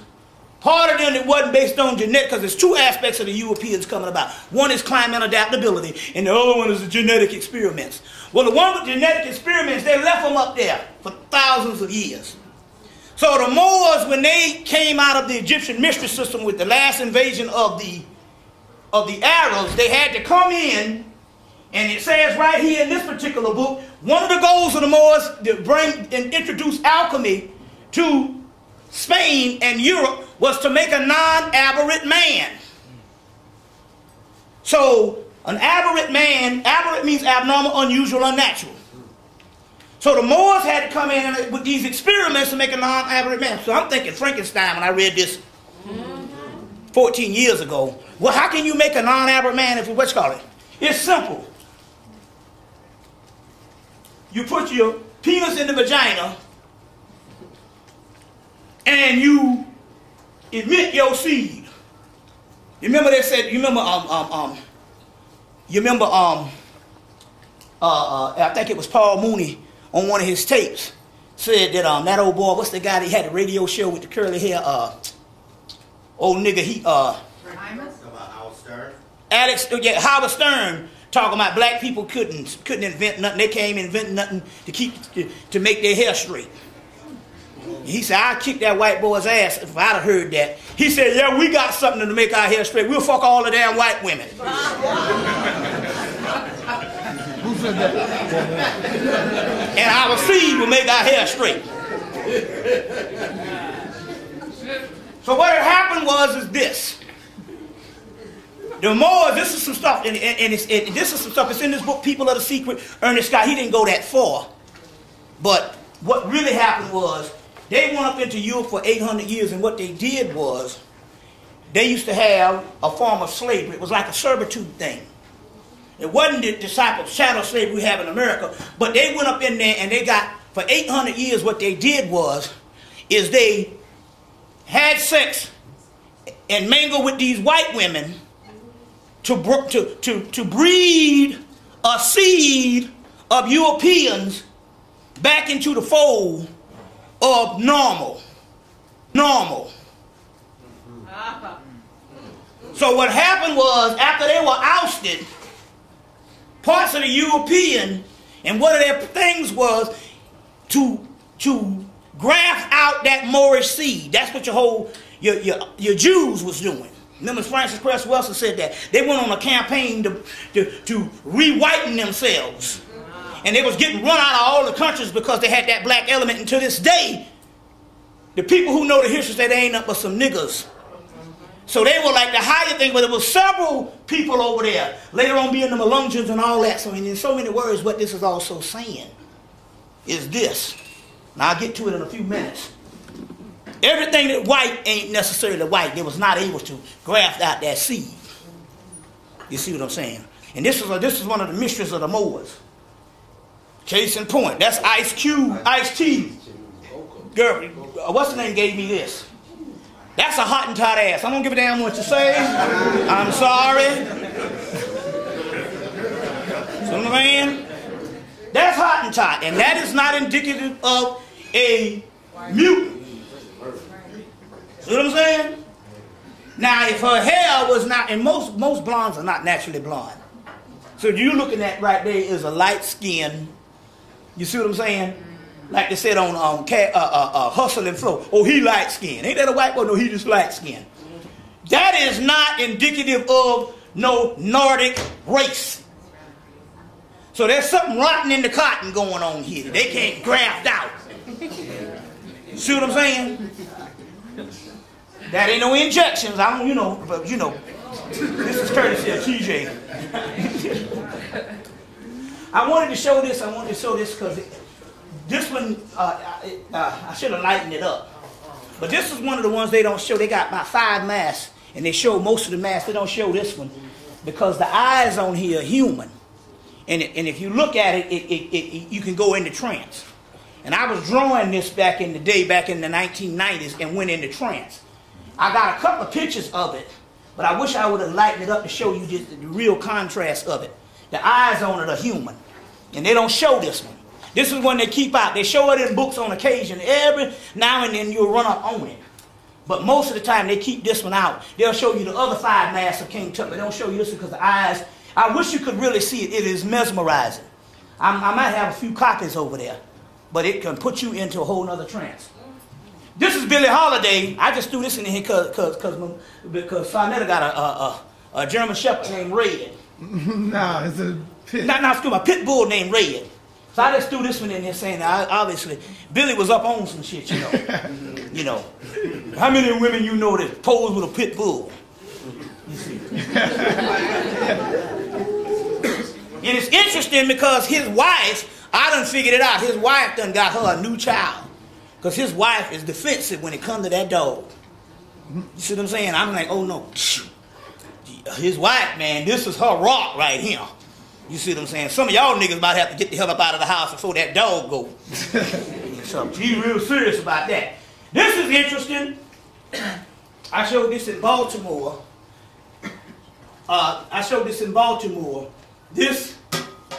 Part of them that wasn't based on genetic, because there's two aspects of the Europeans coming about. One is climate adaptability, and the other one is the genetic experiments. Well, the one with genetic experiments, they left them up there for thousands of years. So the Moors, when they came out of the Egyptian mystery system with the last invasion of the Arabs, they had to come in, and it says right here in this particular book, one of the goals of the Moors to bring and introduce alchemy to Spain and Europe was to make a non-aberrant man. So an aberrant man, aberrant means abnormal, unusual, unnatural. So the Moors had to come in with these experiments to make a non-aberrant man. So I'm thinking Frankenstein when I read this 14 years ago. Well, how can you make a non-aberrant man if what's called it? It's simple. You put your penis in the vagina and you emit your seed. You remember they said, I think it was Paul Mooney on one of his tapes said that that old boy, what's the guy that had a radio show with the curly hair, old nigga, Alex, yeah, Howard Stern talking about black people couldn't invent nothing. They can't invent nothing to make their hair straight. He said, I'd kick that white boy's ass if I'd have heard that. He said, yeah, we got something to make our hair straight. We'll fuck all the damn white women. Who said that? And our seed will make our hair straight. So what had happened is this. The Moors, this is some stuff, and this is some stuff that's in this book, People of the Secret. Ernest Scott, he didn't go that far. But what really happened was, they went up into Europe for 800 years, and what they did was, they used to have a form of slavery. It was like a servitude thing. It wasn't the disciples, chattel slavery we have in America, but they went up in there and they got, for 800 years, what they did is they had sex and mingled with these white women to breed a seed of Europeans back into the fold of normal. So what happened was, after they were ousted, parts of the European, and one of their things was to graft out that Moorish seed. That's what your Jews was doing. Remember, Francis Cress Welsing said that. They went on a campaign to re-whiten themselves. And they was getting run out of all the countries because they had that black element. And to this day, the people who know the history say they ain't nothing but some niggers. So they were like the higher thing, but there was several people over there. Later on being the Melungeons and all that. So in so many words, what this is also saying is this. Now I'll get to it in a few minutes. Everything that white ain't necessarily white. They was not able to graft out that seed. You see what I'm saying? And this is one of the mysteries of the Moors. Case in point, that's Ice Cube, Ice-T. Girl, what's the name gave me this? That's a Hottentot ass. I don't give a damn what you say. I'm sorry. See what I'm saying? That's Hottentot, and that is not indicative of a mutant. See what I'm saying? Now, if her hair was not, and most blondes are not naturally blonde. So you're looking at right there is a light skin. You see what I'm saying? Like they said on Hustle and Flow. Oh, he light skinned. Ain't that a white boy? No, he just light skinned. That is not indicative of no Nordic race. So there's something rotten in the cotton going on here. They can't graft out. See what I'm saying? That ain't no injections. I don't, but this is courtesy of TJ. I wanted to show this. Because this one, I should have lightened it up. But this is one of the ones they don't show. They got about 5 masks, and they show most of the masks. They don't show this one because the eyes on here are human. And if you look at it, you can go into trance. And I was drawing this back in the day, back in the 1990s, and went into trance. I got a couple of pictures of it, but I wish I would have lightened it up to show you just the real contrast of it. The eyes on it are human, and they don't show this one. This is one they keep out. They show it in books on occasion. Every now and then you'll run up on it. But most of the time they keep this one out. They'll show you the other 5 masks of King Tut, but they don't show you this one because the eyes, I wish you could really see it. It is mesmerizing. I might have a few copies over there, but it can put you into a whole nother trance. This is Billie Holiday. I just threw this in here because Sarnetta got a German Shepherd named Red. No, it's a pit. A pit bull named Red. So I just threw this one in here saying that obviously Billy was up on some shit, you know. How many women you know that pose with a pit bull? You see. And it's interesting because his wife, I done figured it out. His wife done got her a new child. Because his wife is defensive when it comes to that dog. You see what I'm saying? I'm like, oh no. His wife, man, this is her rock right here. You see what I'm saying? Some of y'all niggas about to have to get the hell up out of the house before that dog goes. So she's real serious about that. This is interesting. I showed this in Baltimore. This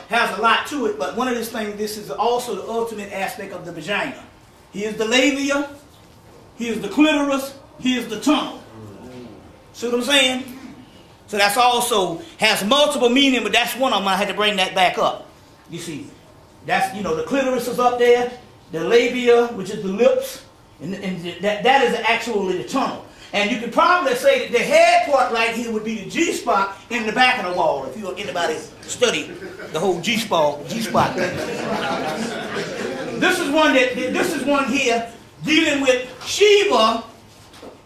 has a lot to it, but one of these things, this is also the ultimate aspect of the vagina. Here's the labia, here's the clitoris, here's the tongue. See what I'm saying? So that's also has multiple meaning, but that's one of them. I had to bring that back up. You see, that's, the clitoris is up there, the labia, which is the lips, and that is actually the tongue. And you could probably say that the head part right here would be the G-spot in the back of the wall, if anybody study the whole G-spot thing. This is one here dealing with Shiva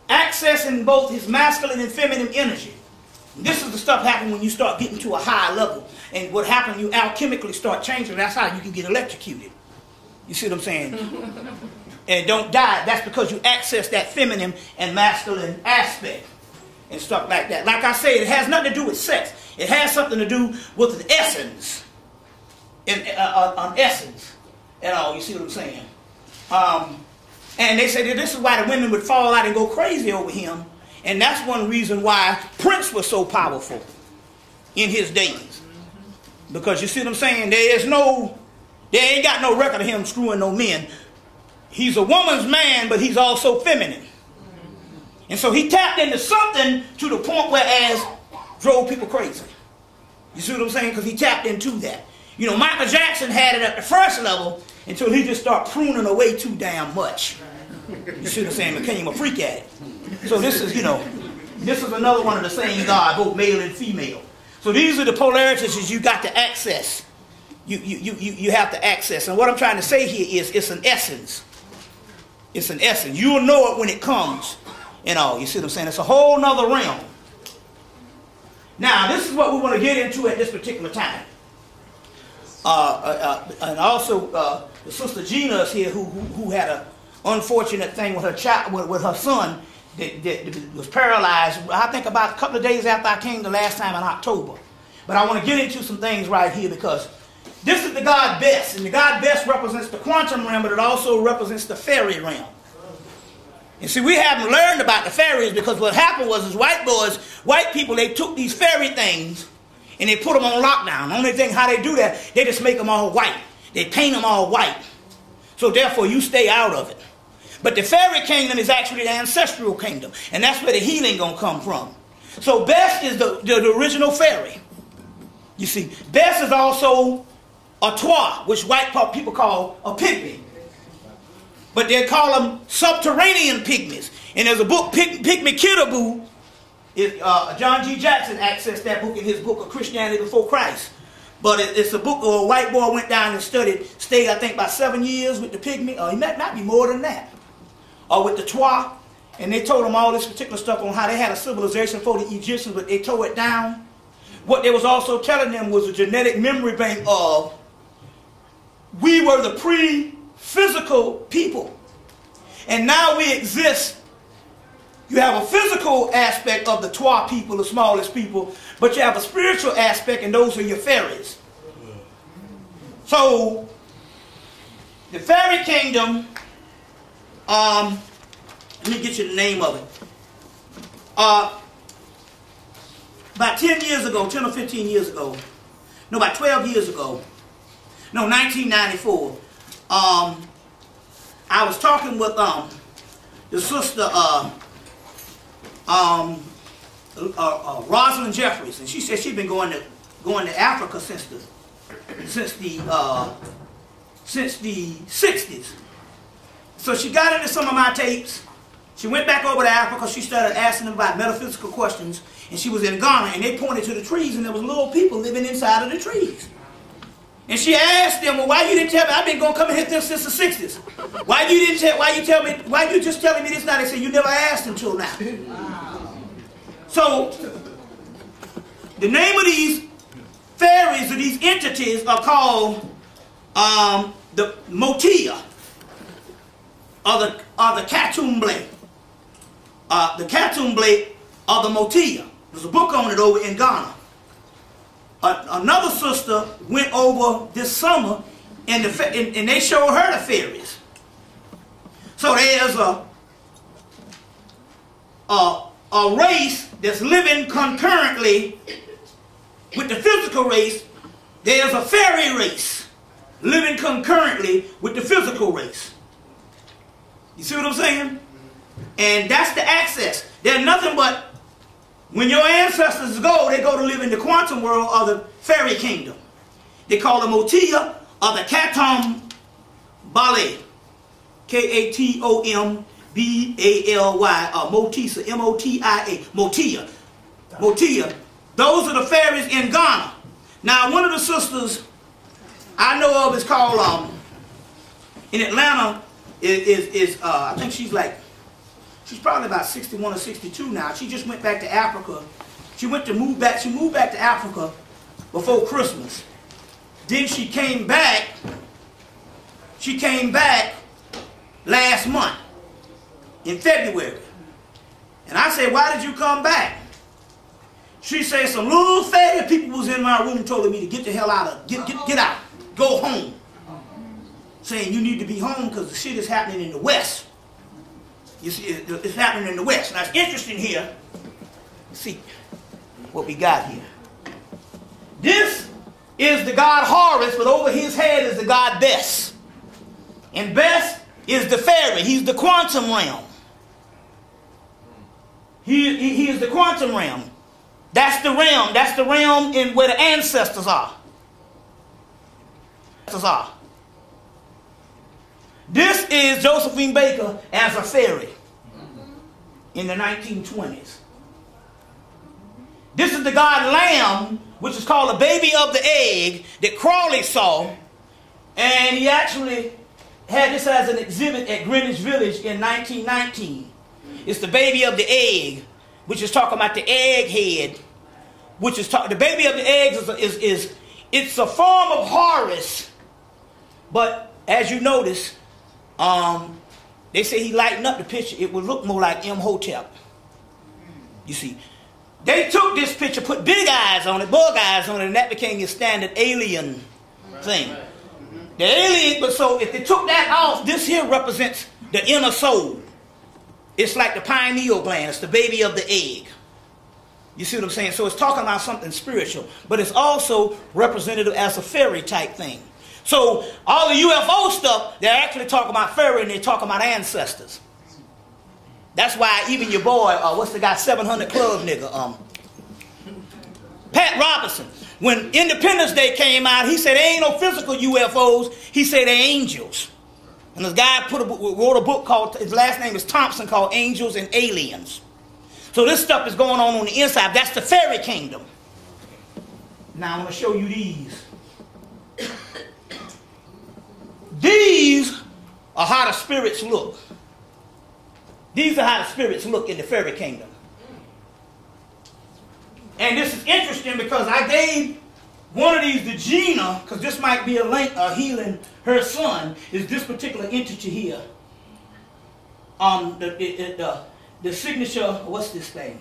accessing both his masculine and feminine energy. This is the stuff happen when you start getting to a high level. And what happens, you alchemically start changing. That's how you can get electrocuted. You see what I'm saying? And don't die. That's because you access that feminine and masculine aspect. and stuff like that. Like I said, it has nothing to do with sex. It has something to do with an essence. An essence. And all, you see what I'm saying? And they say that this is why the women would fall out and go crazy over him. And that's one reason why Prince was so powerful in his days. Because you see what I'm saying? There ain't got no record of him screwing no men. He's a woman's man, but he's also feminine. And so he tapped into something to the point where drove people crazy. You see what I'm saying? Because he tapped into that. You know, Michael Jackson had it at the first level until he just started pruning away too damn much. You see what I'm saying? Became a freak addict. So this is, this is another one of the same God, both male and female. So these are the polarities that you got to access. You have to access. And what I'm trying to say here is it's an essence. It's an essence. You'll know it when it comes and all. You see what I'm saying? It's a whole nother realm. Now, this is what we want to get into at this particular time. And also, the sister Gina is here who had an unfortunate thing with her child, with her son that was paralyzed, I think about a couple of days after I came the last time in October. But I want to get into some things right here because this is the God Best. And the God Best represents the quantum realm, but it also represents the fairy realm. And see, we haven't learned about the fairies because what happened was white people, they took these fairy things and they put them on lockdown. The only thing how they do that, they just make them all white. They paint them all white. So therefore, you stay out of it. But the fairy kingdom is actually the ancestral kingdom. And that's where the healing going to come from. So Best is the original fairy. You see, Best is also a Twa, which white people call a pygmy. But they call them subterranean pygmies. And there's a book, Pygmy Kitaboo. John G. Jackson accessed that book in his book of Christianity Before Christ. But it's a book where a white boy went down and stayed I think about 7 years with the pygmy. Or he might be more than that. Or with the Twa. And they told him all this particular stuff on how they had a civilization for the Egyptians, but they tore it down. What they was also telling them was a genetic memory bank of we were the pre-physical people. And now we exist. You have a physical aspect of the Twa people, the smallest people, but you have a spiritual aspect, and those are your fairies. So, the fairy kingdom, let me get you the name of it. About 10 years ago, 10 or 15 years ago, no, about 12 years ago, no, 1994, I was talking with the sister Rosalind Jeffries, and she said she'd been going to Africa since the 60s. So she got into some of my tapes. She went back over to Africa. She started asking them about metaphysical questions, and she was in Ghana, and they pointed to the trees, and there was little people living inside of the trees. And she asked them, well, why you didn't tell me? I've been going to come and hit them since the 60s. Why you just telling me this now? They said, you never asked until now. So, the name of these fairies or these entities are called the Motia, or the Katumble. The Katumble or the Motia. There's a book on it over in Ghana. Another sister went over this summer and they showed her the fairies. So there's a race that's living concurrently with the physical race. There's a fairy race living concurrently with the physical race. You see what I'm saying? And that's the access. There's nothing but when your ancestors go, they go to live in the quantum world or the fairy kingdom. They call them Motia or the Katum Bale. K-A-T-O-M-B-A-L-Y or Motisa, M-O-T-I-A. Motia. Motia. Those are the fairies in Ghana. Now, one of the sisters I know of is called, in Atlanta, I think she's probably about 61 or 62 now. She just went back to Africa. She moved back to Africa before Christmas. Then she came back last month in February. And I said, why did you come back? She said some little faggot people was in my room telling me to get the hell out of, get out, go home. Saying you need to be home because the shit is happening in the West. You see, it's happening in the West. Now it's interesting here. See what we got here. This is the god Horus, but over his head is the god Bes. And Bes is the fairy. He's the quantum realm. He is the quantum realm. That's the realm. That's the realm in where the ancestors are. This is Josephine Baker as a fairy in the 1920s. This is the god Lamb, which is called a baby of the egg, that Crawley saw. And he actually had this as an exhibit at Greenwich Village in 1919. It's the baby of the egg, which is talking about the egg head, which is the baby of the eggs is it's a form of Horus, but as you notice, they say he lightened up the picture. It would look more like Imhotep. You see, they took this picture, put big eyes on it, bug eyes on it, and that became your standard alien thing. The alien, but so if they took that off, this here represents the inner soul. It's like the pineal gland. It's the baby of the egg. You see what I'm saying? So it's talking about something spiritual, but it's also representative as a fairy type thing. So all the UFO stuff, they're actually talking about fairy and they're talking about ancestors. That's why even your boy, what's the guy, 700 Club nigga, Pat Robertson, when Independence Day came out, he said there ain't no physical UFOs. He said they're angels. And this guy wrote a book called, his last name is Thompson, called Angels and Aliens. So this stuff is going on the inside. That's the fairy kingdom. Now I want to show you these. These are how the spirits look. These are how the spirits look in the fairy kingdom. And this is interesting because I gave one of these to Gina, because this might be a link of healing her son, is this particular entity here. The signature, what's this thing?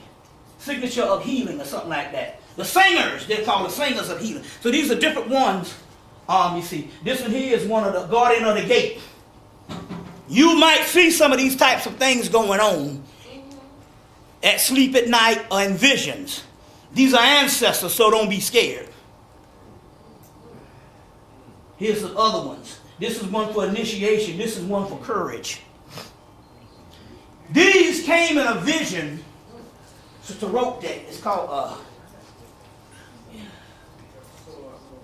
Signature of healing or something like that. The singers, they're called the singers of healing. So these are different ones. You see, this one here is one of the guardian of the gate. You might see some of these types of things going on at sleep at night or in visions. These are ancestors, so don't be scared. Here's some other ones. This is one for initiation. This is one for courage. These came in a vision. It's a rope deck. It's called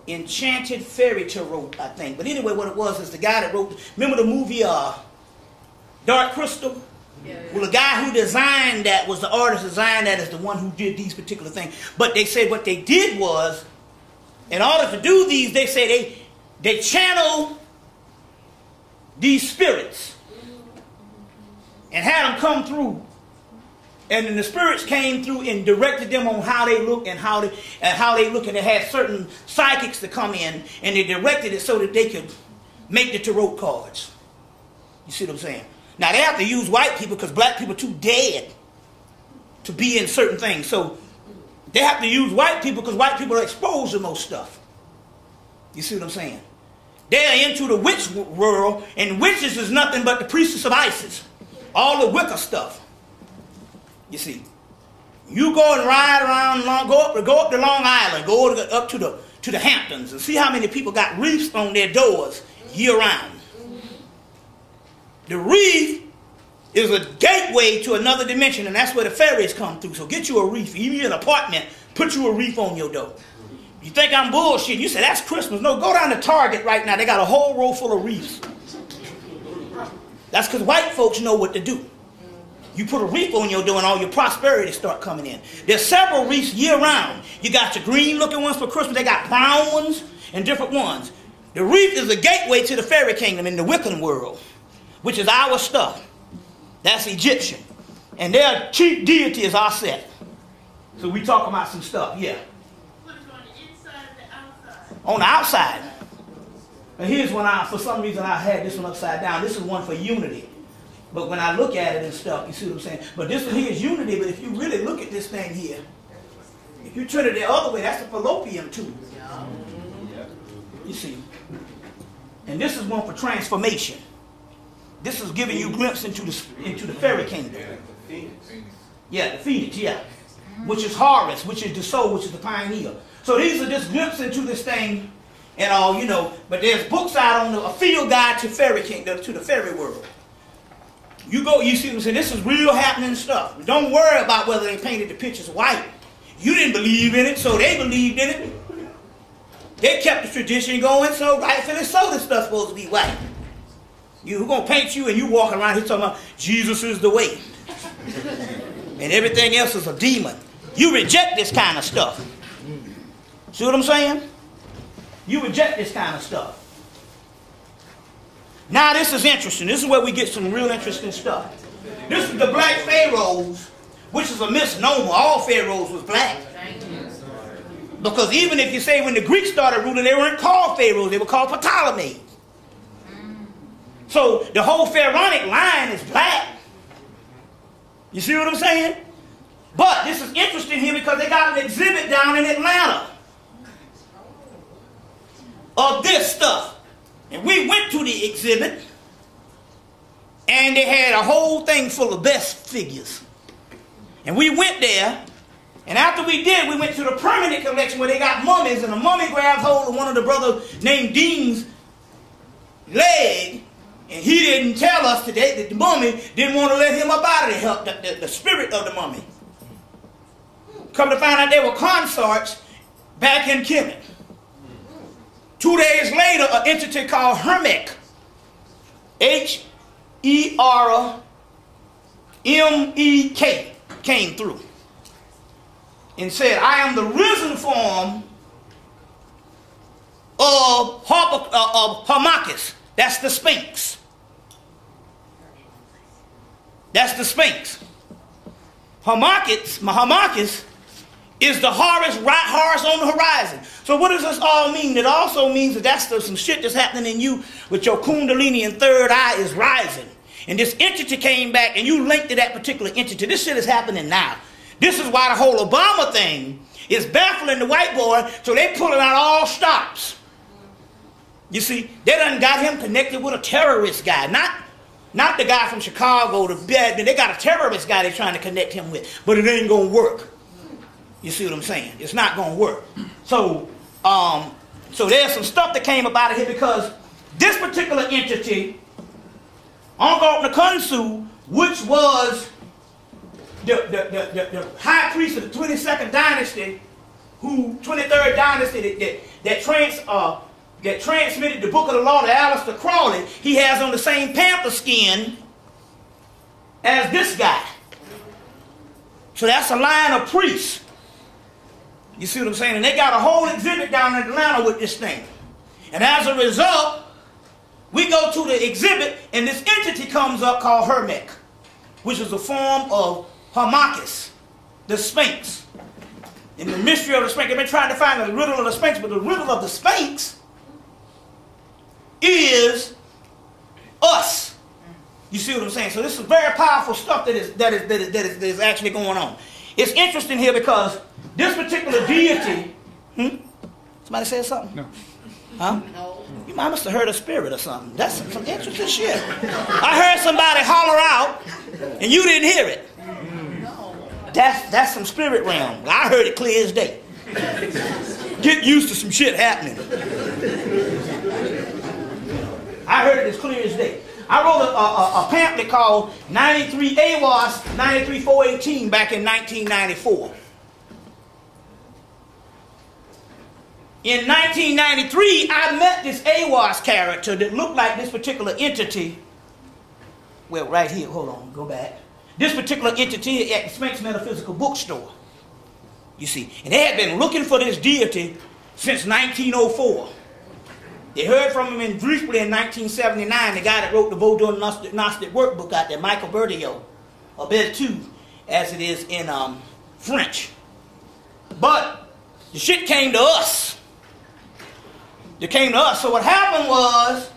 Enchanted Fairy Tarot, I think. But anyway, what it was is the guy that wrote, remember the movie Dark Crystal? Yeah. Well, the guy who designed that was the artist who designed that is the one who did these particular things. But they said what they did was, in order to do these, they say they channel these spirits and had them come through. And then the spirits came through and directed them on how they look and how they look, and they had certain psychics to come in and they directed it so that they could make the tarot cards. You see what I'm saying? Now they have to use white people because black people are too dead to be in certain things. So they have to use white people because white people are exposed to most stuff. You see what I'm saying? They're into the witch world, and witches is nothing but the priestess of Isis. All the Wicca stuff. You see, you go and ride around, go up to Long Island, go up to the Hamptons, and see how many people got reefs on their doors year round. The reef is a gateway to another dimension, and that's where the fairies come through. So get you a reef, even in an apartment, put you a reef on your door. You think I'm bullshit? You say that's Christmas. No, go down to Target right now. They got a whole row full of reefs. That's because white folks know what to do. You put a reef on your door and all your prosperity start coming in. There's several reefs year round. You got your green looking ones for Christmas. They got brown ones and different ones. The reef is a gateway to the fairy kingdom in the Wiccan world, which is our stuff. That's Egyptian. And their chief deity is Aset. So we talk about some stuff, yeah. Put it on the inside or the outside? On the outside. And here's one for some reason I had this one upside down. This is one for unity. But when I look at it and stuff, you see what I'm saying? But this one here is unity, but if you really look at this thing here, If you turn it the other way, that's the fallopian tube. You see. And this is one for transformation. This is giving you a glimpse into the fairy kingdom. Yeah, the phoenix, yeah. Which is Horus, which is the soul, which is the pioneer. So these are just glimpses into this thing and all, you know. But there's books out on a field guide to fairy kingdom, to the fairy world. You go, you see what I'm saying? This is real happening stuff. Don't worry about whether they painted the pictures white. You didn't believe in it, so they believed in it. They kept the tradition going, so rightfully so this stuff's supposed to be white. You're going to paint you and you walk around here talking about Jesus is the way. And everything else is a demon. You reject this kind of stuff. See what I'm saying? You reject this kind of stuff. Now this is interesting. This is where we get some real interesting stuff. This is the black pharaohs, which is a misnomer. All pharaohs was black. Because even if you say when the Greeks started ruling, they weren't called pharaohs. They were called Ptolemies. So the whole pharaonic line is black. You see what I'm saying? But this is interesting here because they got an exhibit down in Atlanta of this stuff. And we went to the exhibit and they had a whole thing full of best figures. And we went there, and after we did, we went to the permanent collection where they got mummies, and the mummy grabs hold of one of the brothers named Dean's leg, and he didn't tell us today that the mummy didn't want to let him up out of the help, the spirit of the mummy. Come to find out they were consorts back in Kemet. 2 days later, an entity called Hermek, H-E-R-M-E-K, came through and said, I am the risen form of Harmachis. That's the Sphinx. That's the Sphinx. Harmachis is the Horus on the horizon. So what does this all mean? It also means that that's some shit that's happening in you with your Kundalini and third eye is rising. And this entity came back and you linked to that particular entity. This shit is happening now. This is why the whole Obama thing is baffling the white boy, so they pulling out all stops. You see, they done got him connected with a terrorist guy. Not the guy from Chicago, they got a terrorist guy they're trying to connect him with. But it ain't going to work. You see what I'm saying? It's not going to work. So there's some stuff that came up out of here because this particular entity, Uncle Nakunsu, which was the high priest of the 22nd dynasty, 23rd dynasty that transmitted the book of the law to Aleister Crowley, he has on the same panther skin as this guy. So that's a line of priests. You see what I'm saying? And they got a whole exhibit down in Atlanta with this thing. And as a result, we go to the exhibit and this entity comes up called Hermek, which is a form of Harmachis, the Sphinx. In the mystery of the Sphinx, they've been trying to find the riddle of the Sphinx, but the riddle of the Sphinx is us. You see what I'm saying? So this is very powerful stuff that is actually going on. It's interesting here because this particular deity, somebody said something? No. Huh? No. You must have heard a spirit or something. That's some interesting shit. I heard somebody holler out and you didn't hear it. That's some spirit realm. I heard it clear as day. Get used to some shit happening. I heard it as clear as day. I wrote a pamphlet called 93 AWAS 93418 back in 1994. In 1993, I met this AWAS character that looked like this particular entity. Well, right here, hold on, go back. This particular entity at the Sphinx Metaphysical Bookstore. You see, and they had been looking for this deity since 1904. They heard from him briefly in 1979, the guy that wrote the Vodou Gnostic workbook out there, Michael Bertillot, or Berthoud, as it is in French. But the shit came to us. It came to us. So what happened was,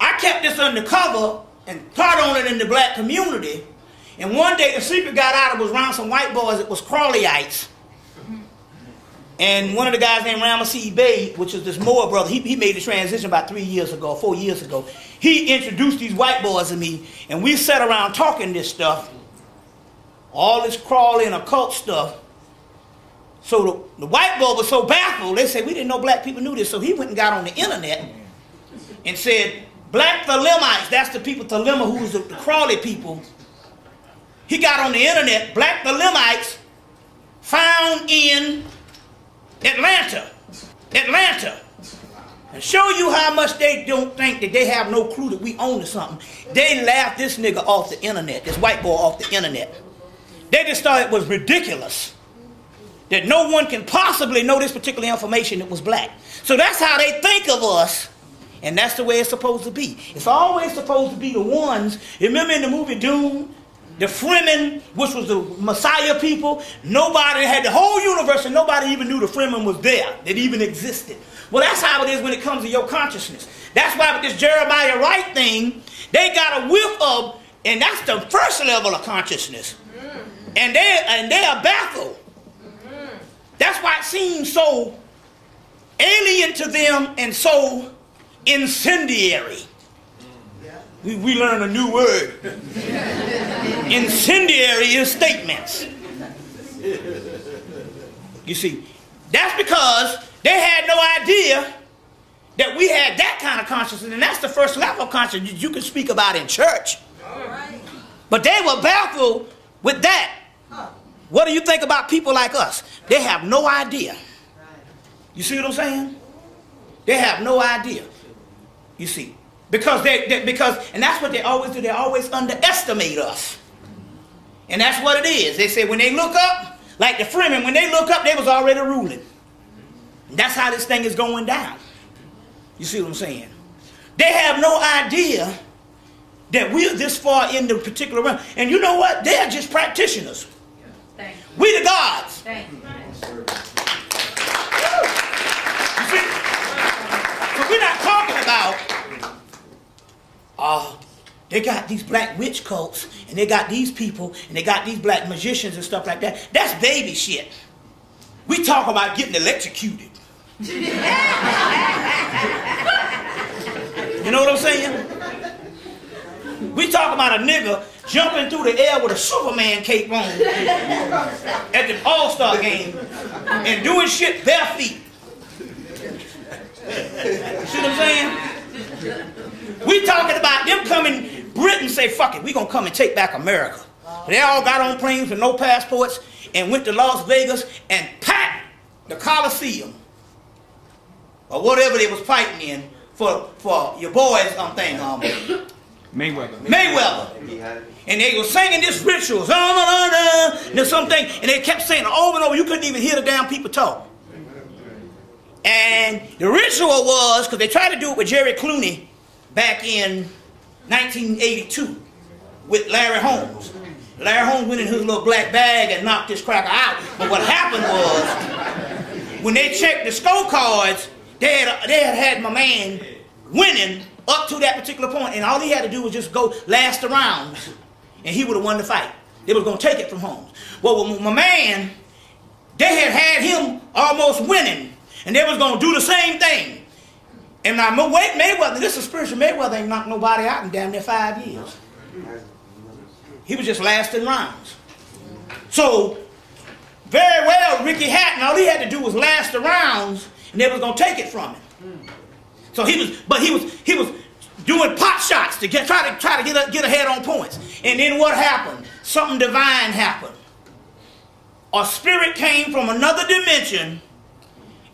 I kept this undercover and taught on it in the black community. And one day the secret got out. It was around some white boys. It was Crawleyites. And one of the guys named Ramesses Bey, which is this Moore brother, he made the transition about 4 years ago. He introduced these white boys to me, and we sat around talking this stuff, all this Crawley and occult stuff. So the white boy was so baffled, they said, we didn't know black people knew this. So he went and got on the internet and said, black Thelemites, that's the people, Thelema, who's the Crawley people. He got on the internet, black Thelemites found in Atlanta, and show you how much they don't think that they have no clue that we own to something. They laughed this nigga off the internet, this white boy off the internet. They just thought it was ridiculous that no one can possibly know this particular information that was black. So that's how they think of us, and that's the way it's supposed to be. It's always supposed to be the ones, remember in the movie Doom, the Fremen, which was the Messiah people, nobody had the whole universe and nobody even knew the Fremen was there, that even existed. Well, that's how it is when it comes to your consciousness. That's why with this Jeremiah Wright thing, they got a whiff of, and that's the first level of consciousness. And they are baffled. That's why it seems so alien to them and so incendiary. We learn a new word. Incendiary is statements. You see, that's because they had no idea that we had that kind of consciousness, and that's the first level of consciousness you can speak about in church. But they were baffled with that. What do you think about people like us? They have no idea. You see what I'm saying? They have no idea. You see. Because and that's what they always do. They always underestimate us. And that's what it is. They say when they look up, like the Fremen, when they look up, they was already ruling. And that's how this thing is going down. You see what I'm saying? They have no idea that we're this far in the particular realm. And you know what? They're just practitioners. We the gods. You see? So we're not talking about they got these black witch cults, and they got these people, and they got these black magicians and stuff like that. That's baby shit. We talk about getting electrocuted. You know what I'm saying? We talk about a nigga jumping through the air with a Superman cape on at the All-Star game and doing shit bare feet. See what I'm saying? We talking about them coming, Britain say, fuck it, we gonna come and take back America. They all got on planes with no passports and went to Las Vegas and packed the Coliseum or whatever they was fighting in for your boys Mayweather. And they were singing this rituals, and something, and they kept saying it over and over. You couldn't even hear the damn people talk. And the ritual was, because they tried to do it with Jerry Clooney back in 1982 with Larry Holmes. Larry Holmes went in his little black bag and knocked this cracker out. But what happened was, when they checked the scorecards, they had my man winning up to that particular point, and all he had to do was just go last the rounds, and he would have won the fight. They were going to take it from Holmes. Well, my man, they had him almost winning, and they was going to do the same thing. And now Mayweather, this is spiritual. Mayweather ain't knocked nobody out in damn near 5 years. He was just lasting rounds. So, very well, Ricky Hatton, all he had to do was last the rounds, and they was going to take it from him. So he was doing pot shots to try to get ahead on points. And then what happened? Something divine happened. A spirit came from another dimension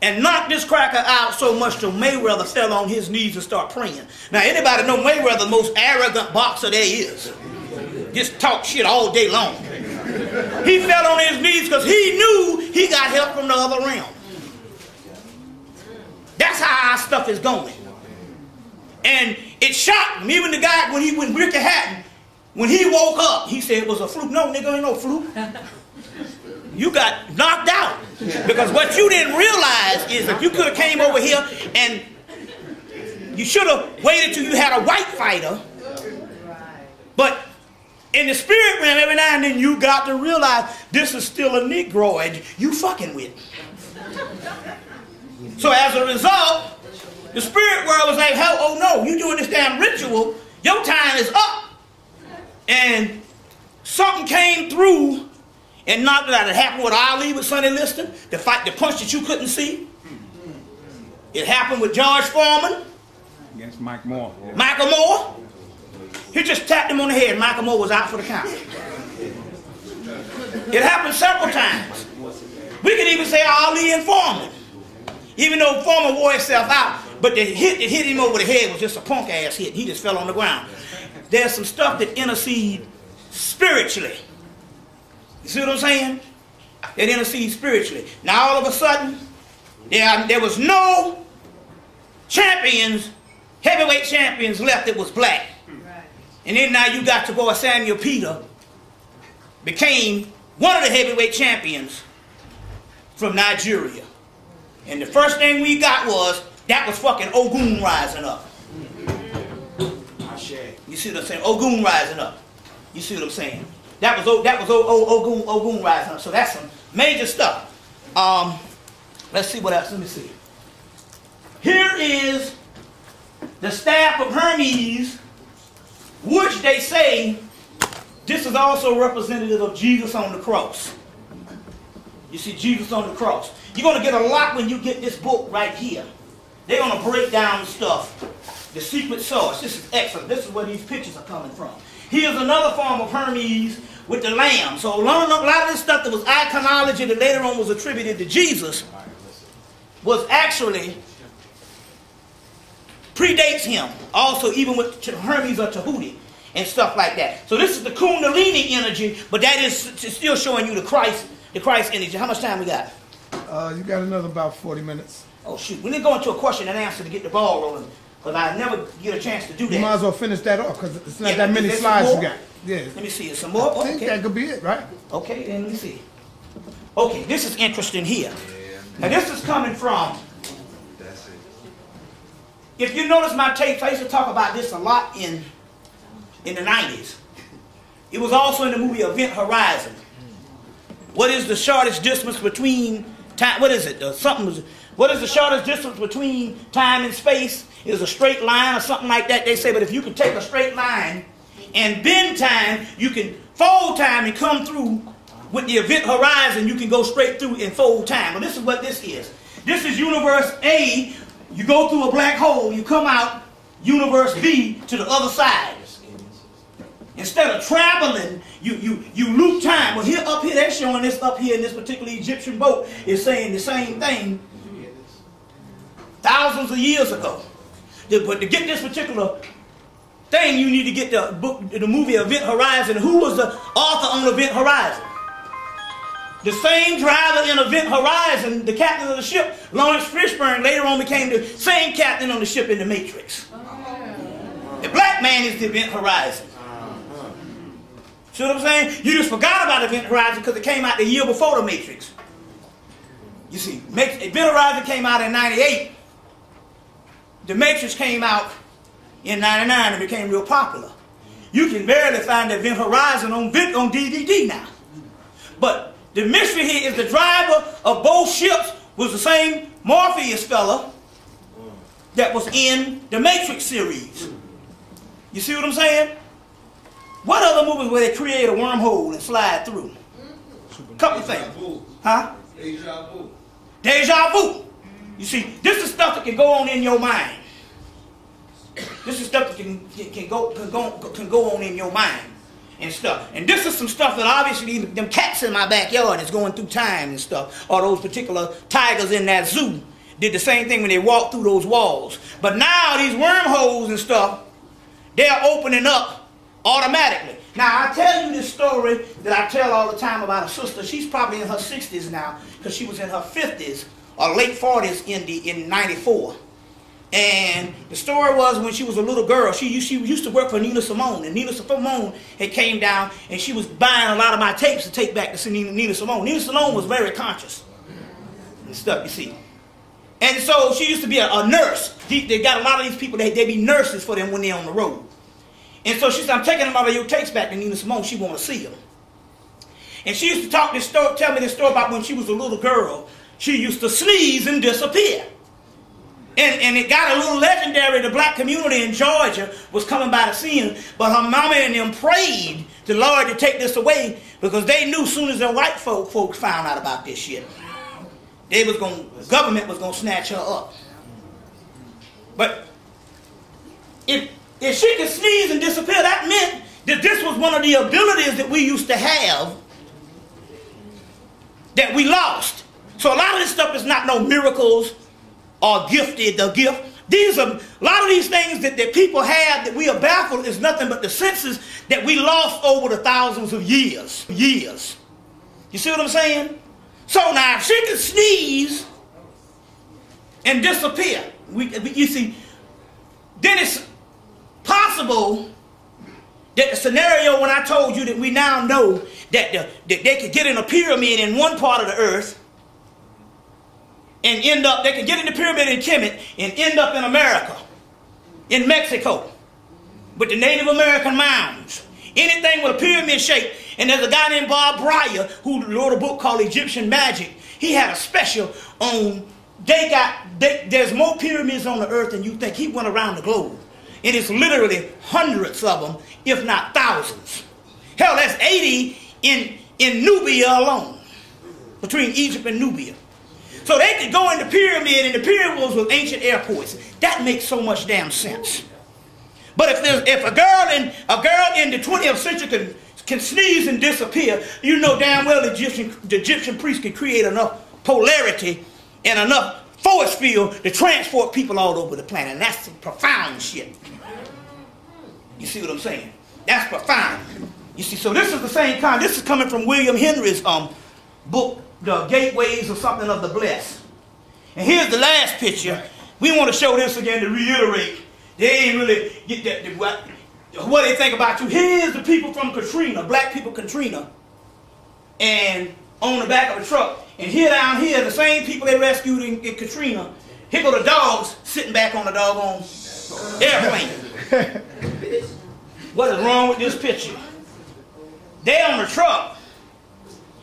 and knocked this cracker out so much till Mayweather fell on his knees and started praying. Now anybody know Mayweather, the most arrogant boxer there is. Just talk shit all day long. He fell on his knees because he knew he got help from the other realm. That's how our stuff is going. And it shocked him. Even the guy, when Ricky Hatton, when he woke up, he said it was a fluke. No, nigga, ain't no fluke. You got knocked out. Because what you didn't realize is that you could have came over here and you should have waited till you had a white fighter. But In the spirit realm, every now and then you got to realize this is still a Negroid you fucking with. So as a result, the spirit world was like, hell, oh no, you doing this damn ritual, your time is up. And something came through and knocked it out. It happened with Ali with Sonny Liston, the punch that you couldn't see. It happened with George Foreman. Against Mike Moore. Yeah. Michael Moore. He just tapped him on the head. Michael Moore was out for the count. It happened several times. We could even say Ali and Foreman. Even though Foreman wore himself out, but the hit that hit him over the head was just a punk ass hit. He just fell on the ground. There's some stuff that intercedes spiritually. You see what I'm saying? That intercedes spiritually. Now all of a sudden, there was no champions, heavyweight champions left that was black. And then now you got your boy Samuel Peter became one of the heavyweight champions from Nigeria. And the first thing we got was fucking Ogun rising up. You see what I'm saying? Ogun rising up. You see what I'm saying? That was Ogun rising up. So that's some major stuff. Let's see what else. Let me see. Here is the staff of Hermes, which they say this is also representative of Jesus on the cross. You see Jesus on the cross. You're going to get a lot when you get this book right here. They're going to break down stuff. The secret source. This is excellent. This is where these pictures are coming from. Here's another form of Hermes with the lamb. So a lot of this stuff that was iconology that later on was attributed to Jesus was actually predates him. Also even with Hermes or Tahuti and stuff like that. So this is the Kundalini energy, but that is still showing you the Christ energy. How much time we got? You got another about 40 minutes. Oh shoot, we need to go into a question and answer to get the ball rolling, because I never get a chance to do that. You might as well finish that off, because it's not that many slides you got. Yeah. Let me see, some more? I think that could be it, right? Okay, then let me see. Okay, this is interesting here. Now this is coming from, if you notice my tapes, I used to talk about this a lot in the 90s. It was also in the movie Event Horizon. What is the shortest distance between time? What is it? What is the shortest distance between time and space? Is a straight line or something like that. They say, but if you can take a straight line and bend time, you can fold time and come through with the event horizon. You can go straight through and fold time. Well, this is what this is. This is universe A. You go through a black hole. You come out universe B to the other side. Instead of traveling, you loop time. Well, up here, they're showing this up here in this particular Egyptian boat is saying the same thing thousands of years ago. But to get this particular thing, you need to get the movie Event Horizon. Who was the author on Event Horizon? The same driver in Event Horizon, the captain of the ship, Lawrence Fishburne, later on became the same captain on the ship in The Matrix. The black man is the Event Horizon. See what I'm saying? You just forgot about Event Horizon because it came out the year before The Matrix. You see, Event Horizon came out in 98. The Matrix came out in 99 and became real popular. You can barely find the Event Horizon on DVD now. But the mystery here is the driver of both ships was the same Morpheus fella that was in the Matrix series. You see what I'm saying? What other movies where they create a wormhole and slide through? Couple of things. Huh? Deja vu. Deja vu. You see, this is stuff that can go on in your mind. This is stuff that can go on in your mind and stuff. And this is some stuff that obviously them cats in my backyard is going through time and stuff. Or those particular tigers in that zoo did the same thing when they walked through those walls. But now these wormholes and stuff, they're opening up automatically. Now, I tell you this story that I tell all the time about a sister. She's probably in her 60s now because she was in her 50s or late 40s in 94. And the story was when she was a little girl, she used to work for Nina Simone. And Nina Simone had came down and she was buying a lot of my tapes to take back to see Nina Simone. Nina Simone was very conscious and stuff, you see. And so she used to be a nurse. They got a lot of these people, they be nurses for them when they're on the road. And so she said, I'm taking them out of your tapes back to Nina Simone. She want to see them. And she used to tell me this story about when she was a little girl. She used to sneeze and disappear. And it got a little legendary. The black community in Georgia was coming by to see him. But her mama and them prayed the Lord to take this away because they knew as soon as the white folks found out about this shit, the government was going to snatch her up. But if she could sneeze and disappear, that meant that this was one of the abilities that we used to have that we lost. So a lot of this stuff is not no miracles or gifted, the gift. These are, a lot of these things that people have that we are baffled is nothing but the senses that we lost over the thousands of years. You see what I'm saying? So now if she could sneeze and disappear, you see, then it's possible that the scenario when I told you that we now know that they could get in a pyramid in one part of the earth and they could get in the pyramid in Kemet and end up in America, in Mexico, with the Native American mounds. Anything with a pyramid shape. And there's a guy named Bob Breyer who wrote a book called Egyptian Magic. He had a special on, there's more pyramids on the earth than you think. He went around the globe. And it's literally hundreds of them, if not thousands. Hell, that's 80 in Nubia alone, between Egypt and Nubia. So they could go in the pyramid, and the pyramids with ancient airports. That makes so much damn sense. But if a girl in the 20th century can sneeze and disappear, you know damn well the Egyptian priests can create enough polarity and enough force field to transport people all over the planet. And that's some profound shit. You see what I'm saying? That's profound. You see, so this is the same kind. This is coming from William Henry's book, The Gateways or something of the Blessed. And here's the last picture. We want to show this again to reiterate. They ain't really get what they think about you. Here's the people from Katrina, black people Katrina, and on the back of a truck. And here down here, the same people they rescued in Katrina, here go the dogs sitting back on the doggone airplane. What is wrong with this picture? They on the truck,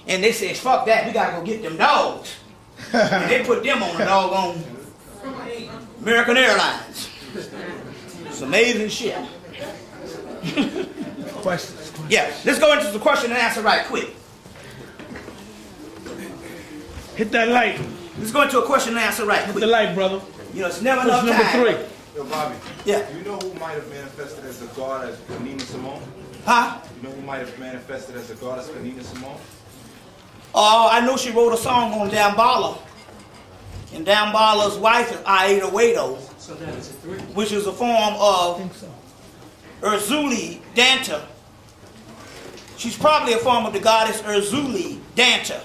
and they said, fuck that, we gotta go get them dogs. And they put them on the doggone American Airlines. It's amazing shit. Questions. Yeah, let's go into the question and answer right quick. Hit that light. Let's go into a question and answer right quick. Hit the light, brother. You know, it's never enough Number time. 3. Yo, Bobby. Yeah. Do you know who might have manifested as a god as Nina Simone? Huh? You know who might have manifested as a goddess for Nina Simone? I know she wrote a song on Damballa. And Damballa's wife is Aida Wado, which is a form of Urzuli Danta. She's probably a form of the goddess Urzuli Danta.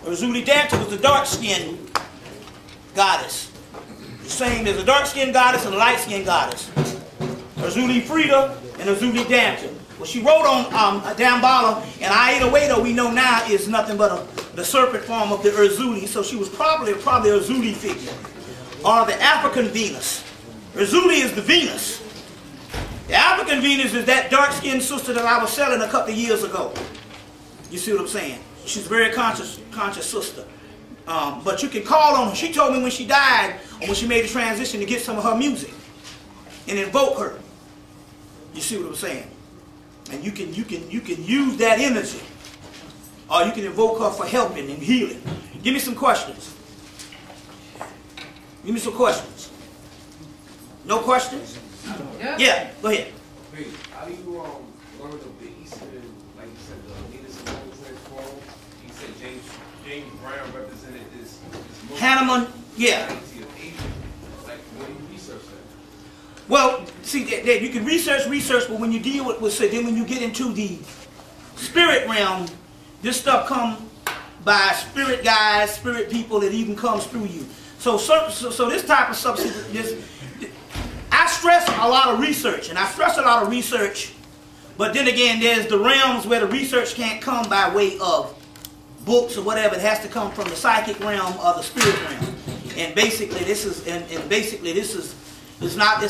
Urzuli Danta was the dark-skinned goddess. The same, there's a dark-skinned goddess and a light-skinned goddess. Urzuli Frida and Urzuli Danta. Well, she wrote on Damballa, and Aida Wado, we know now, is nothing but the serpent form of the Urzuli, so she was probably a Urzuli figure. Or the African Venus. Urzuli is the Venus. The African Venus is that dark-skinned sister that I was selling a couple of years ago. You see what I'm saying? She's a very conscious sister. But you can call on her. She told me when she died, or when she made the transition, to get some of her music and invoke her. You see what I'm saying? And you can use that energy, or you can invoke her for helping and healing. Give me some questions. Give me some questions. No questions? Yeah, go ahead. Hey, how do you learn of the Eastern, like you said, the Nina Simone transform? You said James Brown represented this Hanneman, yeah. variety of Asian. Like, what do you research that? Well, see, you can research, but when you deal with say, then when you get into the spirit realm, this stuff comes by spirit guides, spirit people, that even comes through you. So this type of substance, I stress a lot of research, but then again, there's the realms where the research can't come by way of books or whatever. It has to come from the psychic realm or the spirit realm. And basically, this is It's not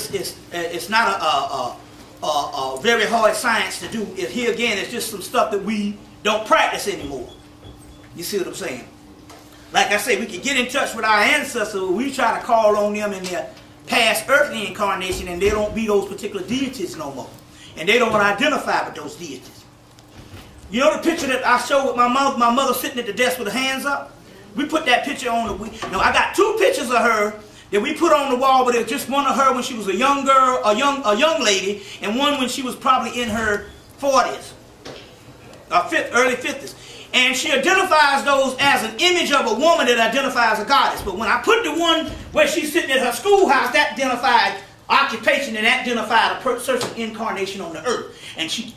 a very hard science to do. Here again, it's just some stuff that we don't practice anymore. You see what I'm saying? Like I say, we can get in touch with our ancestors. We try to call on them in their past earthly incarnation, and they don't be those particular deities no more. And they don't identify with those deities. You know the picture that I showed with my mother sitting at the desk with her hands up? We put that picture on the... I got 2 pictures of her that we put on the wall, but it was just one of her when she was a young girl, a young lady, and one when she was probably in her 40s, early 50s. And she identifies those as an image of a woman that identifies a goddess. But when I put the one where she's sitting at her schoolhouse, that identified occupation and that identified a certain incarnation on the earth. And she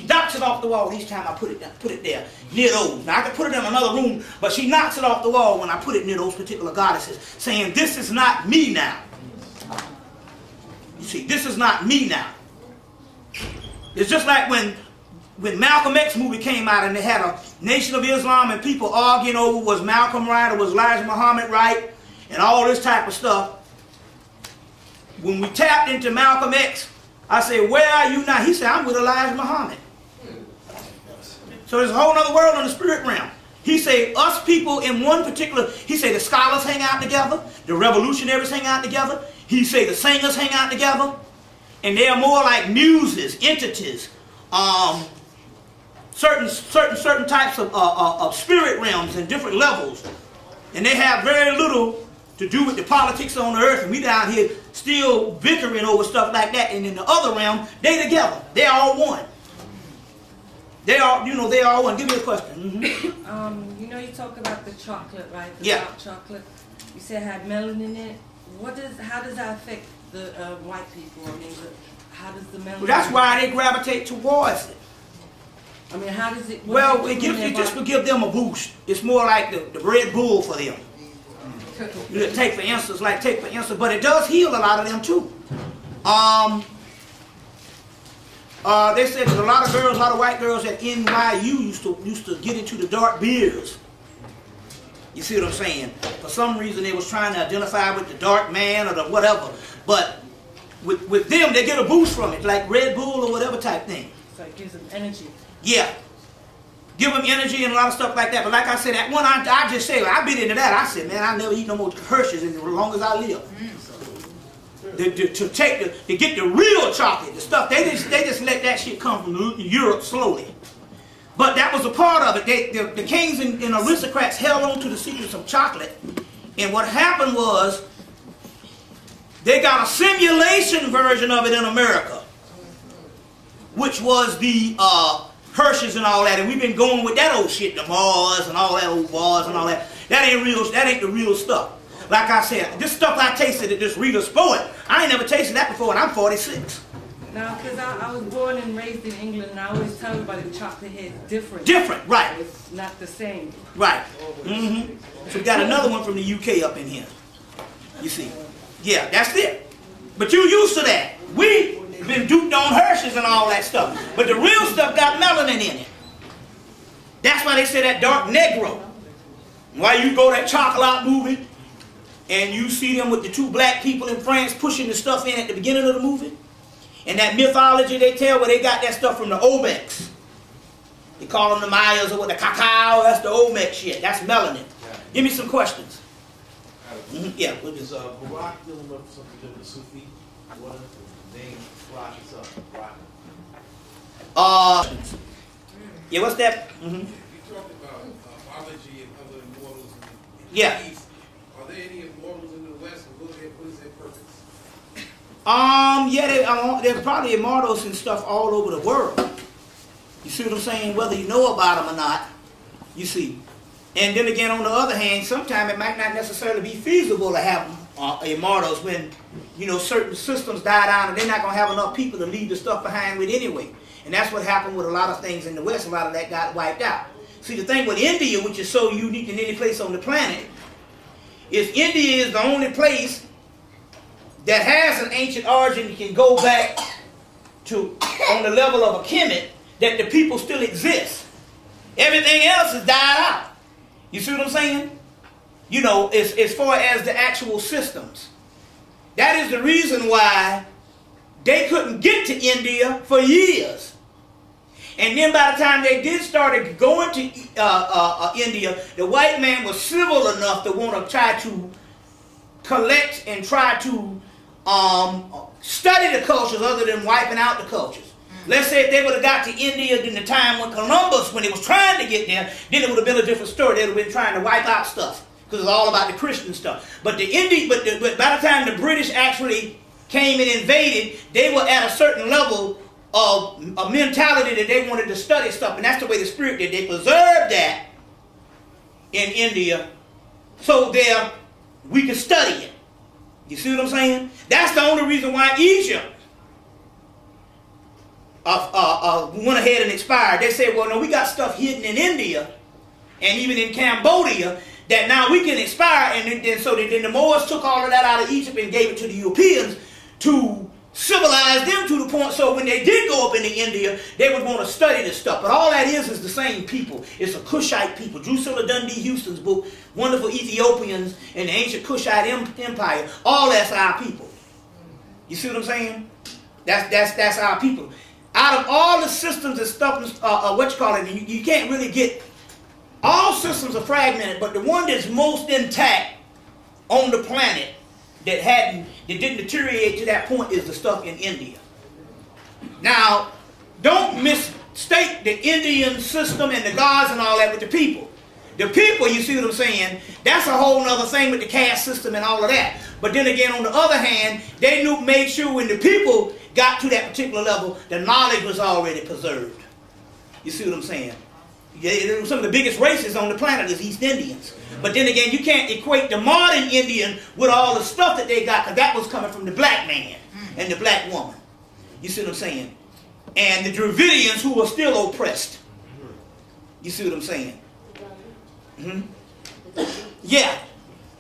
knocks it off the wall each time I put it there, near those. Now I could put it in another room, but she knocks it off the wall when I put it near those particular goddesses, saying, this is not me now. You see, this is not me now. It's just like when Malcolm X movie came out and they had a Nation of Islam and people arguing over was Malcolm right or was Elijah Muhammad right and all this type of stuff. When we tapped into Malcolm X, I said, where are you now? He said, I'm with Elijah Muhammad. So there's a whole other world in the spirit realm. He said, us people in one particular, he said the scholars hang out together, the revolutionaries hang out together, he said the singers hang out together, and they are more like muses, entities, certain types of spirit realms and different levels. And they have very little to do with the politics on the earth, and we down here still bickering over stuff like that. And in the other realm, they together. They're all one. They are, they all one. Give me a question. You know, you talk about the chocolate, right? The Yeah. dark chocolate. You said it had melanin in it. How does that affect the white people? I mean, how does the melanin? Well, that's why they gravitate towards it. I mean, how does it? Well, it just will give them a boost. It's more like the Red Bull for them. Take for instance, but it does heal a lot of them too. They said there's a lot of white girls at NYU used to get into the dark beers. You see what I'm saying? For some reason they was trying to identify with the dark man or the whatever. But with them, they get a boost from it, like Red Bull or whatever type thing. So it gives them energy. Yeah. Give them energy and a lot of stuff like that. But like I said, that one I just said, I've been into that. I said, man, I'll never eat no more Hershey's as long as I live. To get the real chocolate, the stuff, they just let that shit come from Europe slowly. But that was a part of it. The kings and aristocrats held on to the secrets of chocolate. And what happened was, they got a simulation version of it in America, which was the Hershey's and all that, and we've been going with that old shit, the Mars and all that old bars and all that. That ain't real. That ain't the real stuff. Like I said, this stuff I tasted at this Rita's Poet, I ain't never tasted that before, and I'm 46. No, because I was born and raised in England, and I always tell everybody the chocolate here is different. Different, right? It's not the same. Right. So we got another one from the UK up in here. You see? Yeah, that's it. But you used to that. We been duped on Hershey's and all that stuff. But the real stuff got melanin in it. That's why they say that dark Negro. Why you go that Chocolat movie and you see them with the 2 black people in France pushing the stuff in at the beginning of the movie. And that mythology they tell where they got that stuff from the Olmecs. They call them the Mayas or what, the cacao, that's the Olmec shit. That's melanin. Give me some questions. Yeah. Is Barack dealing with something to do with Sufi? What is the name Barack itself? Yeah, what's that? You talked about biology and other immortals in the Yeah. East. Are there any immortals in the West? And what is their purpose? Yeah, they're probably immortals and stuff all over the world. You see what I'm saying? Whether you know about them or not, you see. And then again, on the other hand, sometimes it might not necessarily be feasible to have immortals when, certain systems die down and they're not going to have enough people to leave the stuff behind with anyway. And that's what happened with a lot of things in the West. A lot of that got wiped out. See, the thing with India, which is so unique in any place on the planet, is India is the only place that has an ancient origin that can go back to, on the level of a Kemet, that the people still exist. Everything else has died out. You see what I'm saying? As far as the actual systems. That is the reason why they couldn't get to India for years. And then by the time they did start going to India, the white man was civil enough to want to try to collect and try to study the cultures other than wiping out the cultures. Let's say if they would have got to India in the time when Columbus, when he was trying to get there, then it would have been a different story. They would have been trying to wipe out stuff because it's all about the Christian stuff. But but by the time the British actually came and invaded, they were at a certain level of a mentality that they wanted to study stuff, and that's the way the Spirit did. They preserved that in India so there we could study it. You see what I'm saying? That's the only reason why Egypt went ahead and expired. They said, well, no, we got stuff hidden in India and even in Cambodia that now we can expire. And then the Moors took all of that out of Egypt and gave it to the Europeans to civilize them to the point so when they did go up into India, they would want to study this stuff. But all that is the same people. It's a Kushite people. Drusilla Dundee Houston's book, Wonderful Ethiopians and the Ancient Kushite Empire, all that's our people. You see what I'm saying? That's our people. Out of all the systems and stuff, you can't really get, all systems are fragmented, but the one that's most intact on the planet that didn't deteriorate to that point is the stuff in India. Now, don't mistake the Indian system and the gods and all that with the people. The people, you see what I'm saying, that's a whole other thing with the caste system and all of that. But then again, on the other hand, they made sure when the people got to that particular level, the knowledge was already preserved. You see what I'm saying? Some of the biggest races on the planet is East Indians. But then again, you can't equate the modern Indian with all the stuff that they got, because that was coming from the black man and the black woman. You see what I'm saying? And the Dravidians who were still oppressed. You see what I'm saying? Yeah.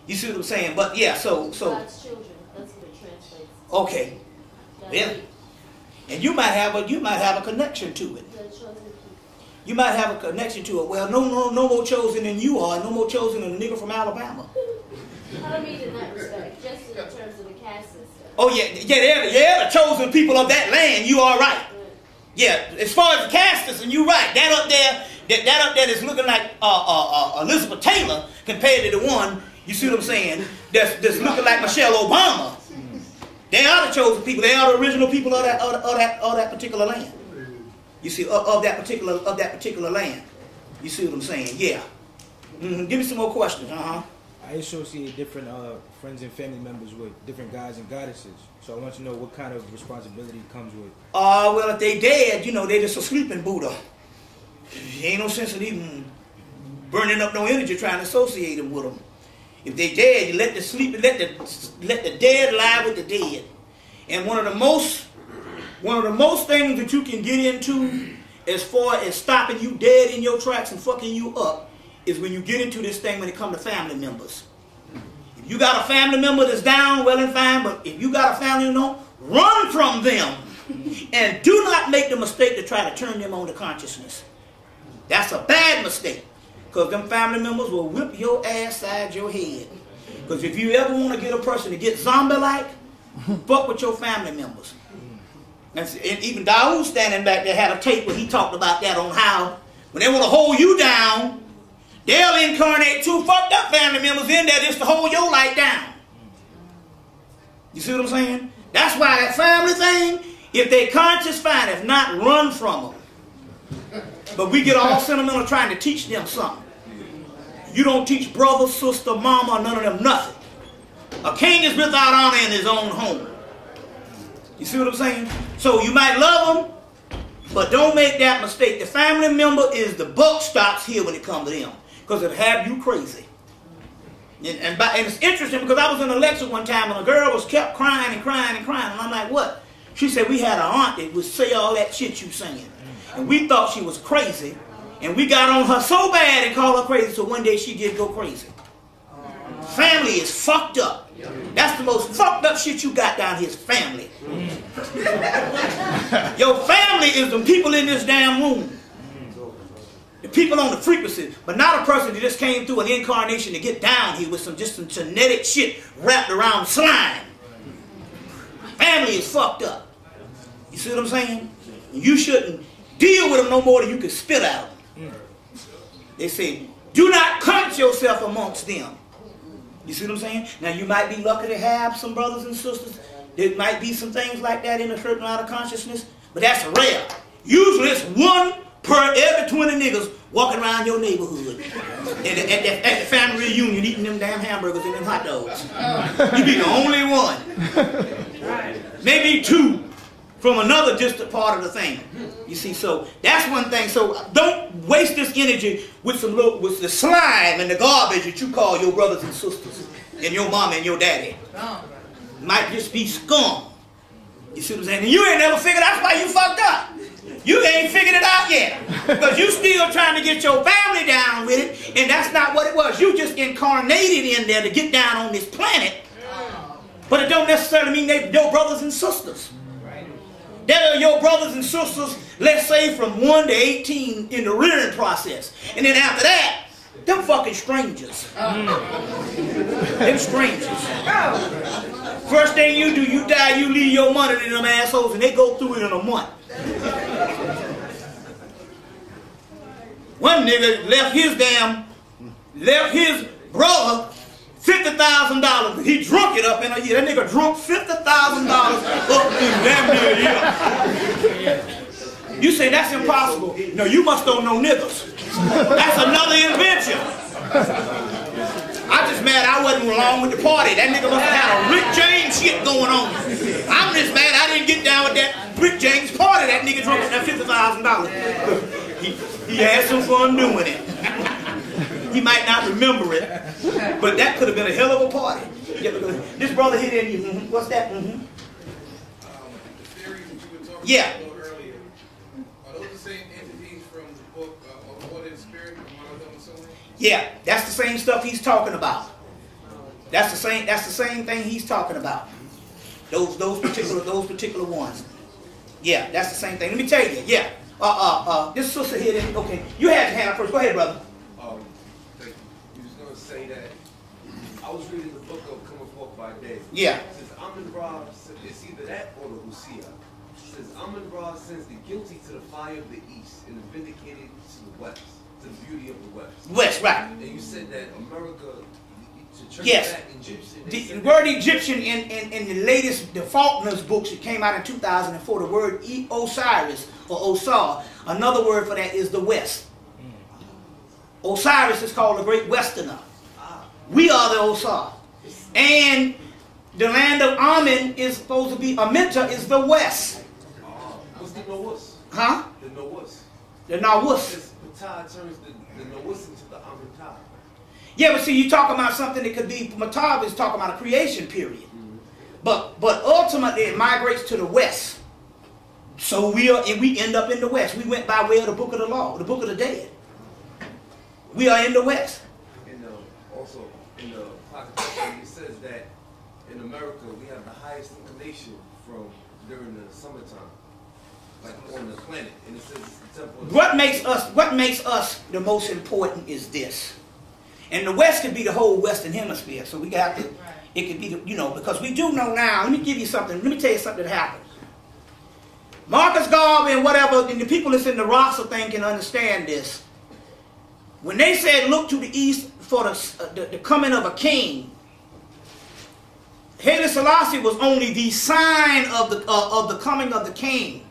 You see what I'm saying? But yeah, so God's children, that's what it translates. Okay. Yeah. And you might have a connection to it. The chosen people. You might have a connection to it. Well, no more chosen than you are, no more chosen than a nigga from Alabama. I don't mean in that respect, just in terms of the caste system. Oh yeah, they're the chosen people of that land. You are right. Yeah, as far as the caste system, you're right. That up there is looking like Elizabeth Taylor compared to the one, you see what I'm saying, that's looking like Michelle Obama. They are the chosen people. They are the original people of that particular land. You see, of that particular land. You see what I'm saying? Yeah. Give me some more questions. I associate different friends and family members with different gods and goddesses. So I want to know what kind of responsibility comes with. Well, if they dead, they just a sleeping Buddha. Ain't no sense in even burning up no energy trying to associate them with them. If they dead, you let the dead lie with the dead. And one of the most things that you can get into as far as stopping you dead in your tracks and fucking you up is when you get into this thing when it comes to family members. If you got a family member that's down, well and fine, but if you got a family member, run from them. And do not make the mistake to try to turn them on to consciousness. That's a bad mistake. Because them family members will whip your ass side your head. Because if you ever want to get a person to get zombie-like, fuck with your family members. And even Daoud standing back there had a tape where he talked about that on how when they want to hold you down, they'll incarnate two fucked up family members in there just to hold your light down. You see what I'm saying? That's why that family thing, if they conscious, fine. If not, run from them. But we get all sentimental trying to teach them something. You don't teach brother, sister, mama, none of them nothing. A king is without honor in his own home. You see what I'm saying? So you might love them, but don't make that mistake. The family member is the buck stops here when it comes to them. Because it'll have you crazy. And it's interesting because I was in a lecture one time and a girl was kept crying and crying and crying. And I'm like, what? She said, we had an aunt that would say all that shit you saying. And we thought she was crazy. And we got on her so bad and called her crazy. So one day she did go crazy. Family is fucked up. That's the most fucked up shit you got down here is family. Your family is the people in this damn room. The people on the frequency, but not a person that just came through an incarnation to get down here with some genetic shit wrapped around slime. Family is fucked up. You see what I'm saying? You shouldn't deal with them no more than you can spit out. They say, do not count yourself amongst them. You see what I'm saying? Now, you might be lucky to have some brothers and sisters. There might be some things like that in a certain amount of consciousness, but that's rare. Usually it's one per every 20 niggas walking around your neighborhood at the family reunion eating them damn hamburgers and them hot dogs. You be the only one. Maybe two from another distant part of the thing. You see, so that's one thing. So don't waste this energy with with the slime and the garbage that you call your brothers and sisters and your mama and your daddy. Might just be scum. You see what I'm saying? And you ain't never figured out why you fucked up. You ain't figured it out yet. Because you still trying to get your family down with it, and that's not what it was. You just incarnated in there to get down on this planet. But it don't necessarily mean they're your brothers and sisters. They're your brothers and sisters, let's say from 1 to 18 in the rearing process. And then after that, them fucking strangers. Them strangers. First thing you do, you die, you leave your money to them assholes, and they go through it in a month. One nigga left his brother $50,000. He drunk it up in a year. That nigga drunk $50,000 up in damn near a year. You say that's impossible. No, you must don't know niggas. That's another invention. I'm just mad I wasn't along with the party. That nigga must have had a Rick James shit going on. I'm just mad I didn't get down with that Rick James party. That nigga drunk that $50,000. He had some fun doing it. He might not remember it, but that could have been a hell of a party. This brother hit in you. What's that? The theories that you were talking about earlier, are those the same entities from the book of Order and Spirit? Yeah, that's the same stuff he's talking about. That's the same thing he's talking about. Those particular ones. Yeah, that's the same thing. Let me tell you. Yeah. This sister here. Okay, you had your hand up first. Go ahead, brother. Thank you. You was gonna say that I was reading the book of Coming Forth by Day. Yeah. It says Amun-Ra, it's either that or the Hosea. It says Amun-Ra sends the guilty to the fire of the east and the vindicated to the west, to the beauty of the west. West, right. And you said that America, to trace yes. back Egyptian. The word Egyptian in the latest, the Faulkner's books, it came out in 2004, the word Osiris or Osar, another word for that is the West. Osiris is called the Great Westerner. We are the Osar. And the land of Amen is supposed to be, Amenta is the West. What's the Nawus? Huh? The Nawus. The Nawus. Matah turns the Nawus into the Amentah. Yeah, but see, you're talking about something that could be, Matab is talking about a creation period. But ultimately it migrates to the West. So we end up in the West. We went by way of the book of the law, the book of the dead. We are in the West. And also in the Apocrypha, it says that in America we have the highest inclination from during the summertime, like on the planet. And it says it's the temple. What makes us the most important is this. And the West could be the whole Western Hemisphere. So we got to, it could be, because we do know now. Let me give you something. Let me tell you something that happened. Marcus Garvey and whatever, and the people that's in the Rasa thing can understand this. When they said, look to the east for the coming of a king, Haile Selassie was only the sign of the coming of the king.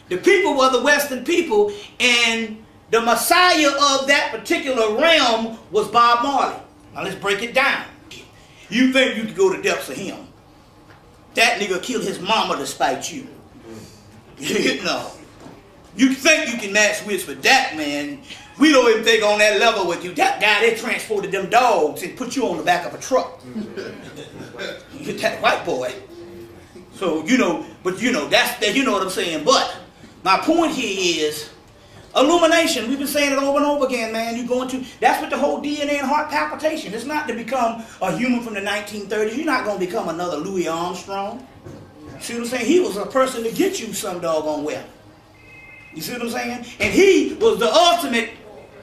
The people were the Western people, and the Messiah of that particular realm was Bob Marley. Now let's break it down. You think you could go to the depths of him? That nigga killed his mama to spite you. No. You think you can match wits with that, man? We don't even think on that level with you. That guy, they transported them dogs and put you on the back of a truck. You that white boy. So, but that's you know what I'm saying. But my point here is illumination. We've been saying it over and over again, man. That's what the whole DNA and heart palpitation. It's not to become a human from the 1930s. You're not going to become another Louis Armstrong. See what I'm saying? He was a person to get you some doggone well. You see what I'm saying? And he was the ultimate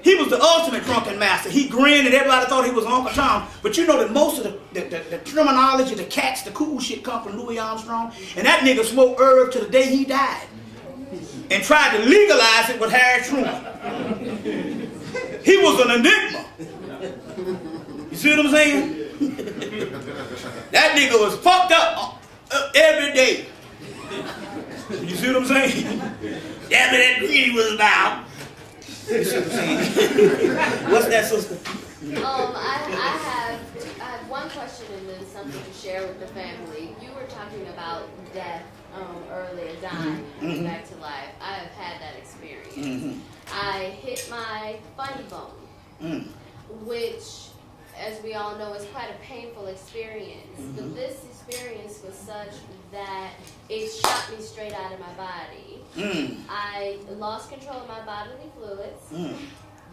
He was the ultimate drunken master. He grinned and everybody thought he was Uncle Tom. But you know that most of the terminology, the cats, the cool shit come from Louis Armstrong. And that nigga smoked herb to the day he died. And tried to legalize it with Harry Truman. He was an enigma. You see what I'm saying? That nigga was fucked up every day. You see what I'm saying? Damn it, that greedy was about. You see what I'm saying? What's that, sister? I have one question and then something to share with the family. You were talking about death earlier, dying, coming back to life. I have had that experience. I hit my funny bone, which, as we all know, is quite a painful experience. But this experience was such that it shot me straight out of my body. I lost control of my bodily fluids,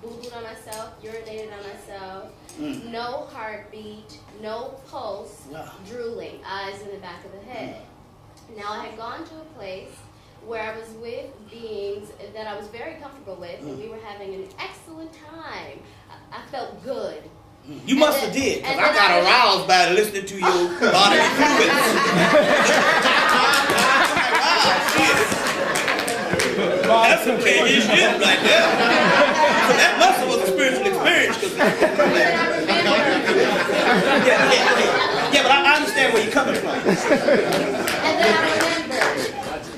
boo-booed on myself, urinated on myself, no heartbeat, no pulse, drooling, eyes in the back of the head. Now, I had gone to a place where I was with beings that I was very comfortable with, and we were having an excellent time. I felt good. You must have did, because I got aroused by listening to your bodily fluids. Wow, that's some crazy shit right there. So that must have was a spiritual experience. Yeah, but I understand where you're coming from. And then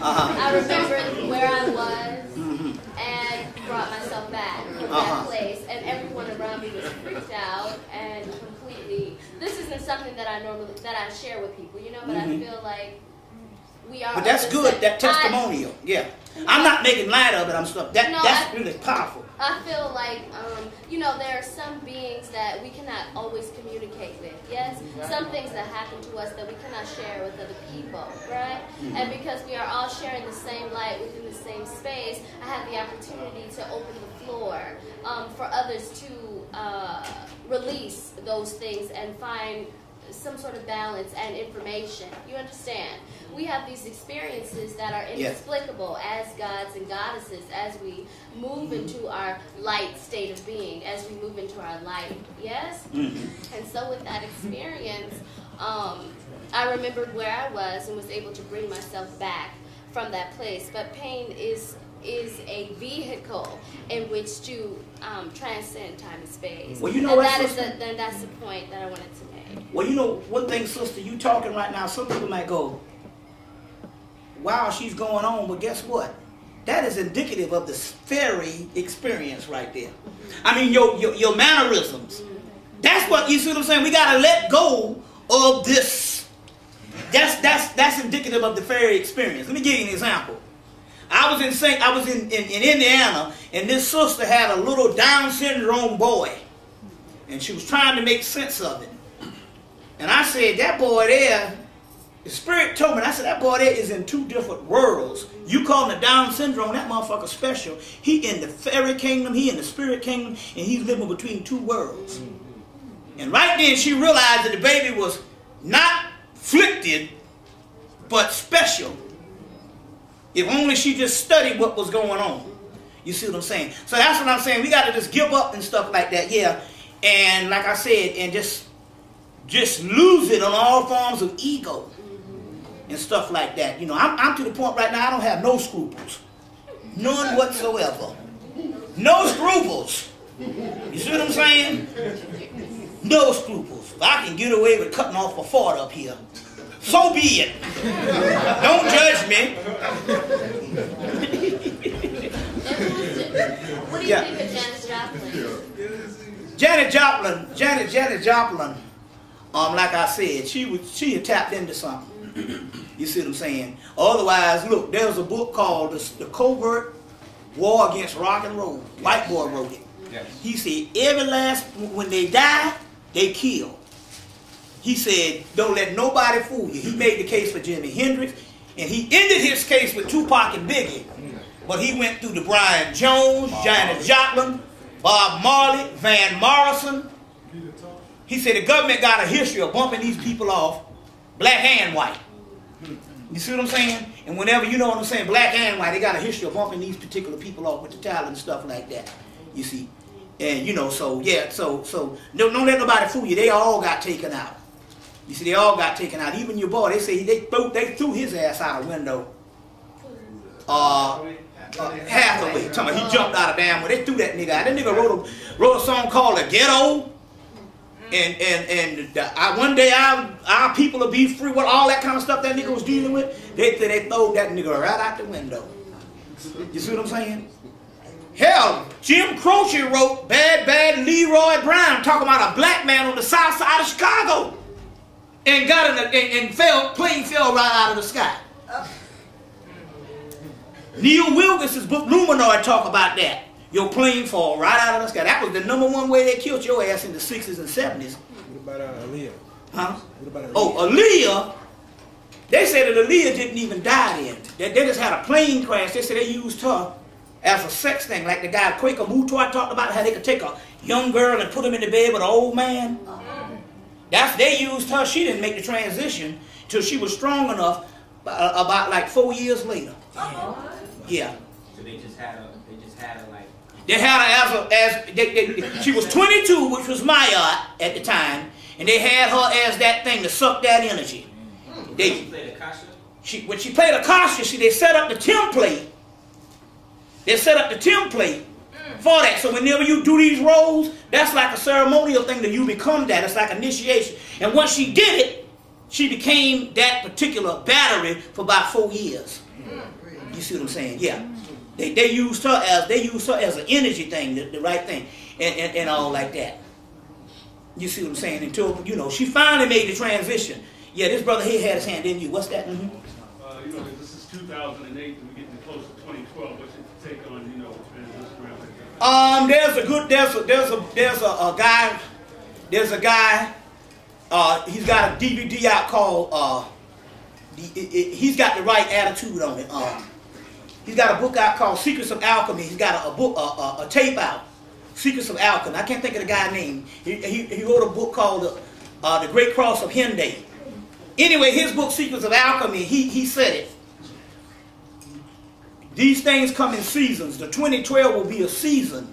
I remembered where I was and brought myself back from that place. And everyone around me was freaked out and completely. This isn't something that I share with people, you know. But I feel like we are. But that's good. That testimonial, yeah. I'm not making light of it. I'm stuff. That's really powerful. I feel like, you know, there are some beings that we cannot always communicate with, yes? Some things that happen to us that we cannot share with other people, right? And because we are all sharing the same light within the same space, I have the opportunity to open the floor for others to release those things and find some sort of balance and information. You understand? We have these experiences that are inexplicable as gods and goddesses as we move into our light state of being, as we move into our light. Yes? And so with that experience, I remembered where I was and was able to bring myself back from that place. But pain is a vehicle in which to transcend time and space. Well, you know what, then that's the point that I wanted to make. Well, you know, one thing, sister, you talking right now, some people might go, wow, she's going on, but guess what? That is indicative of the fairy experience right there. I mean, your mannerisms. That's what, you see what I'm saying? We got to let go of this. That's indicative of the fairy experience. Let me give you an example. I was in Indiana, and this sister had a little Down syndrome boy, and she was trying to make sense of it. And I said, that boy there, the spirit told me, I said, that boy there is in two different worlds. You call him the Down syndrome, that motherfucker special. He in the fairy kingdom, he in the spirit kingdom, and he's living between two worlds. And right then she realized that the baby was not afflicted, but special. If only she just studied what was going on. You see what I'm saying? So that's what I'm saying. We got to just give up and stuff like that, yeah. And like I said, and just lose it on all forms of ego and stuff like that. You know, I'm to the point right now I don't have no scruples. None whatsoever. No scruples. You see what I'm saying? No scruples. If I can get away with cutting off a fart up here, so be it. Don't judge me. What do you think of Janis Joplin? Janis Joplin, like I said, she had tapped into something. You see what I'm saying? Otherwise, look, there's a book called The Covert War Against Rock and Roll. White boy wrote it. Yes. He said, when they die, they kill. He said, don't let nobody fool you. He made the case for Jimi Hendrix, and he ended his case with Tupac and Biggie. But he went through the Brian Jones, Janis Joplin, Bob Marley, Van Morrison. He said the government got a history of bumping these people off, black and white. You see what I'm saying? And whenever, you know what I'm saying, black and white, they got a history of bumping these particular people off with the talent and stuff like that. You see? And you know, so yeah, so don't let nobody fool you. They all got taken out. You see, they all got taken out. Even your boy, they say they threw his ass out a window. Hathaway, talking about he jumped out of damn when they threw that nigga out. That nigga wrote a song called "The Ghetto," and one day our people will be free with all that kind of stuff that nigga was dealing with. They throw that nigga right out the window. You see what I'm saying? Hell, Jim Croce wrote "Bad Bad Leroy Brown," talking about a black man on the south side of Chicago, and plane fell right out of the sky. Neil Wilkins's book Luminoid talk about that. Your plane fall right out of the sky. That was the #1 way they killed your ass in the 60s and 70s. What about Aaliyah? Huh? What about Aaliyah? Oh, Aaliyah. They said that Aaliyah didn't even die then. They just had a plane crash. They said they used her as a sex thing, like the guy Quaker Mutoy talked about, how they could take a young girl and put him in the bed with an old man. They used her. She didn't make the transition till she was strong enough. About like 4 years later. Yeah. So they just had her like. They had her she was 22, which was Maya at the time, and they had her as that thing to suck that energy. She played Akasha? When she played Akasha, they set up the template. They set up the template for that. So whenever you do these roles, that's like a ceremonial thing that you become that. It's like initiation. And once she did it, she became that particular battery for about 4 years. You see what I'm saying? Yeah. They used her as an energy thing, the right thing, and all like that. You see what I'm saying? Until she finally made the transition. Yeah, this brother here had his hand in you. What's that? This is 2008, and we're getting close to 2012. What's your take on transition around? There's a guy. He's got a DVD out called He's Got the Right Attitude on it. He's got a book out called Secrets of Alchemy. He's got a tape out, Secrets of Alchemy. I can't think of the guy's name. He wrote a book called The Great Cross of Henday. Anyway, his book Secrets of Alchemy, he said it. These things come in seasons. The 2012 will be a season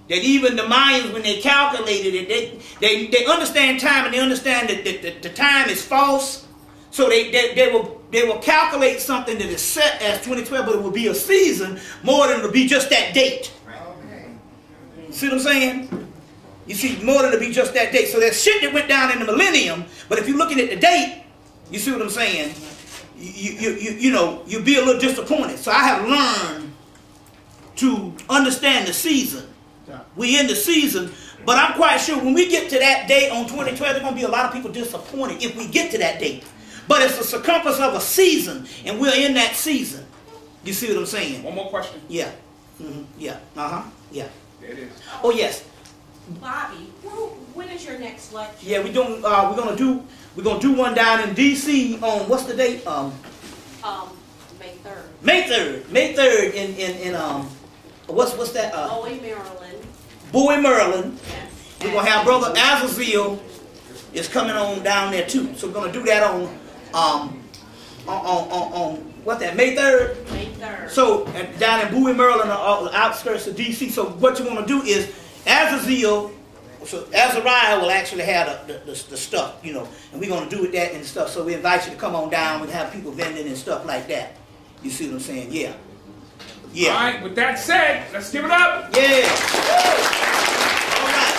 that even the Mayans, when they calculated it, they understand time, and they understand that the time is false. So they will calculate something that is set as 2012, but it will be a season more than it will be just that date. See what I'm saying? You see, more than it will be just that date. So there's shit that went down in the millennium, but if you're looking at the date, you see what I'm saying? You'll be a little disappointed. So I have learned to understand the season. We in the season, but I'm quite sure when we get to that date on 2012, there's going to be a lot of people disappointed if we get to that date. But it's the circumference of a season, and we're in that season. You see what I'm saying? One more question. Yeah. Yeah. Yeah. There it is. Oh yes. Bobby, when is your next lecture? Yeah, we're gonna do one down in D.C. on what's the date? May 3rd. May 3rd in what's that? Bowie, Maryland. Bowie, Maryland. Yes. We're gonna have Brother Azazel is coming on down there too. So we're gonna do that on what that, May 3rd? May 3rd. So down in Bowie, Maryland, on the outskirts of D.C. So what you want to do is Azazel, so Azariah will actually have the stuff, and we're going to do with that and stuff. So we invite you to come on down. We'll have people vending and stuff like that. You see what I'm saying? Yeah. Yeah. All right, with that said, let's give it up. Yeah. All right.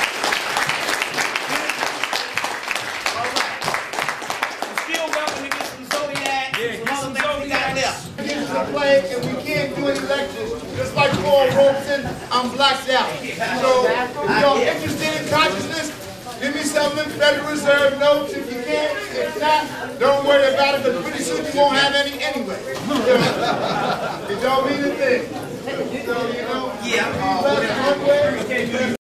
You're still welcome to get some Zodiac. Yeah, some other things we got left. Games are played and we can't do any lectures. Just like Paul Robeson, I'm blacked out. So if you're interested in consciousness, give me some Federal Reserve notes if you can. If not, don't worry about it, but pretty soon you won't have any anyway. It don't mean a thing. So, Yeah.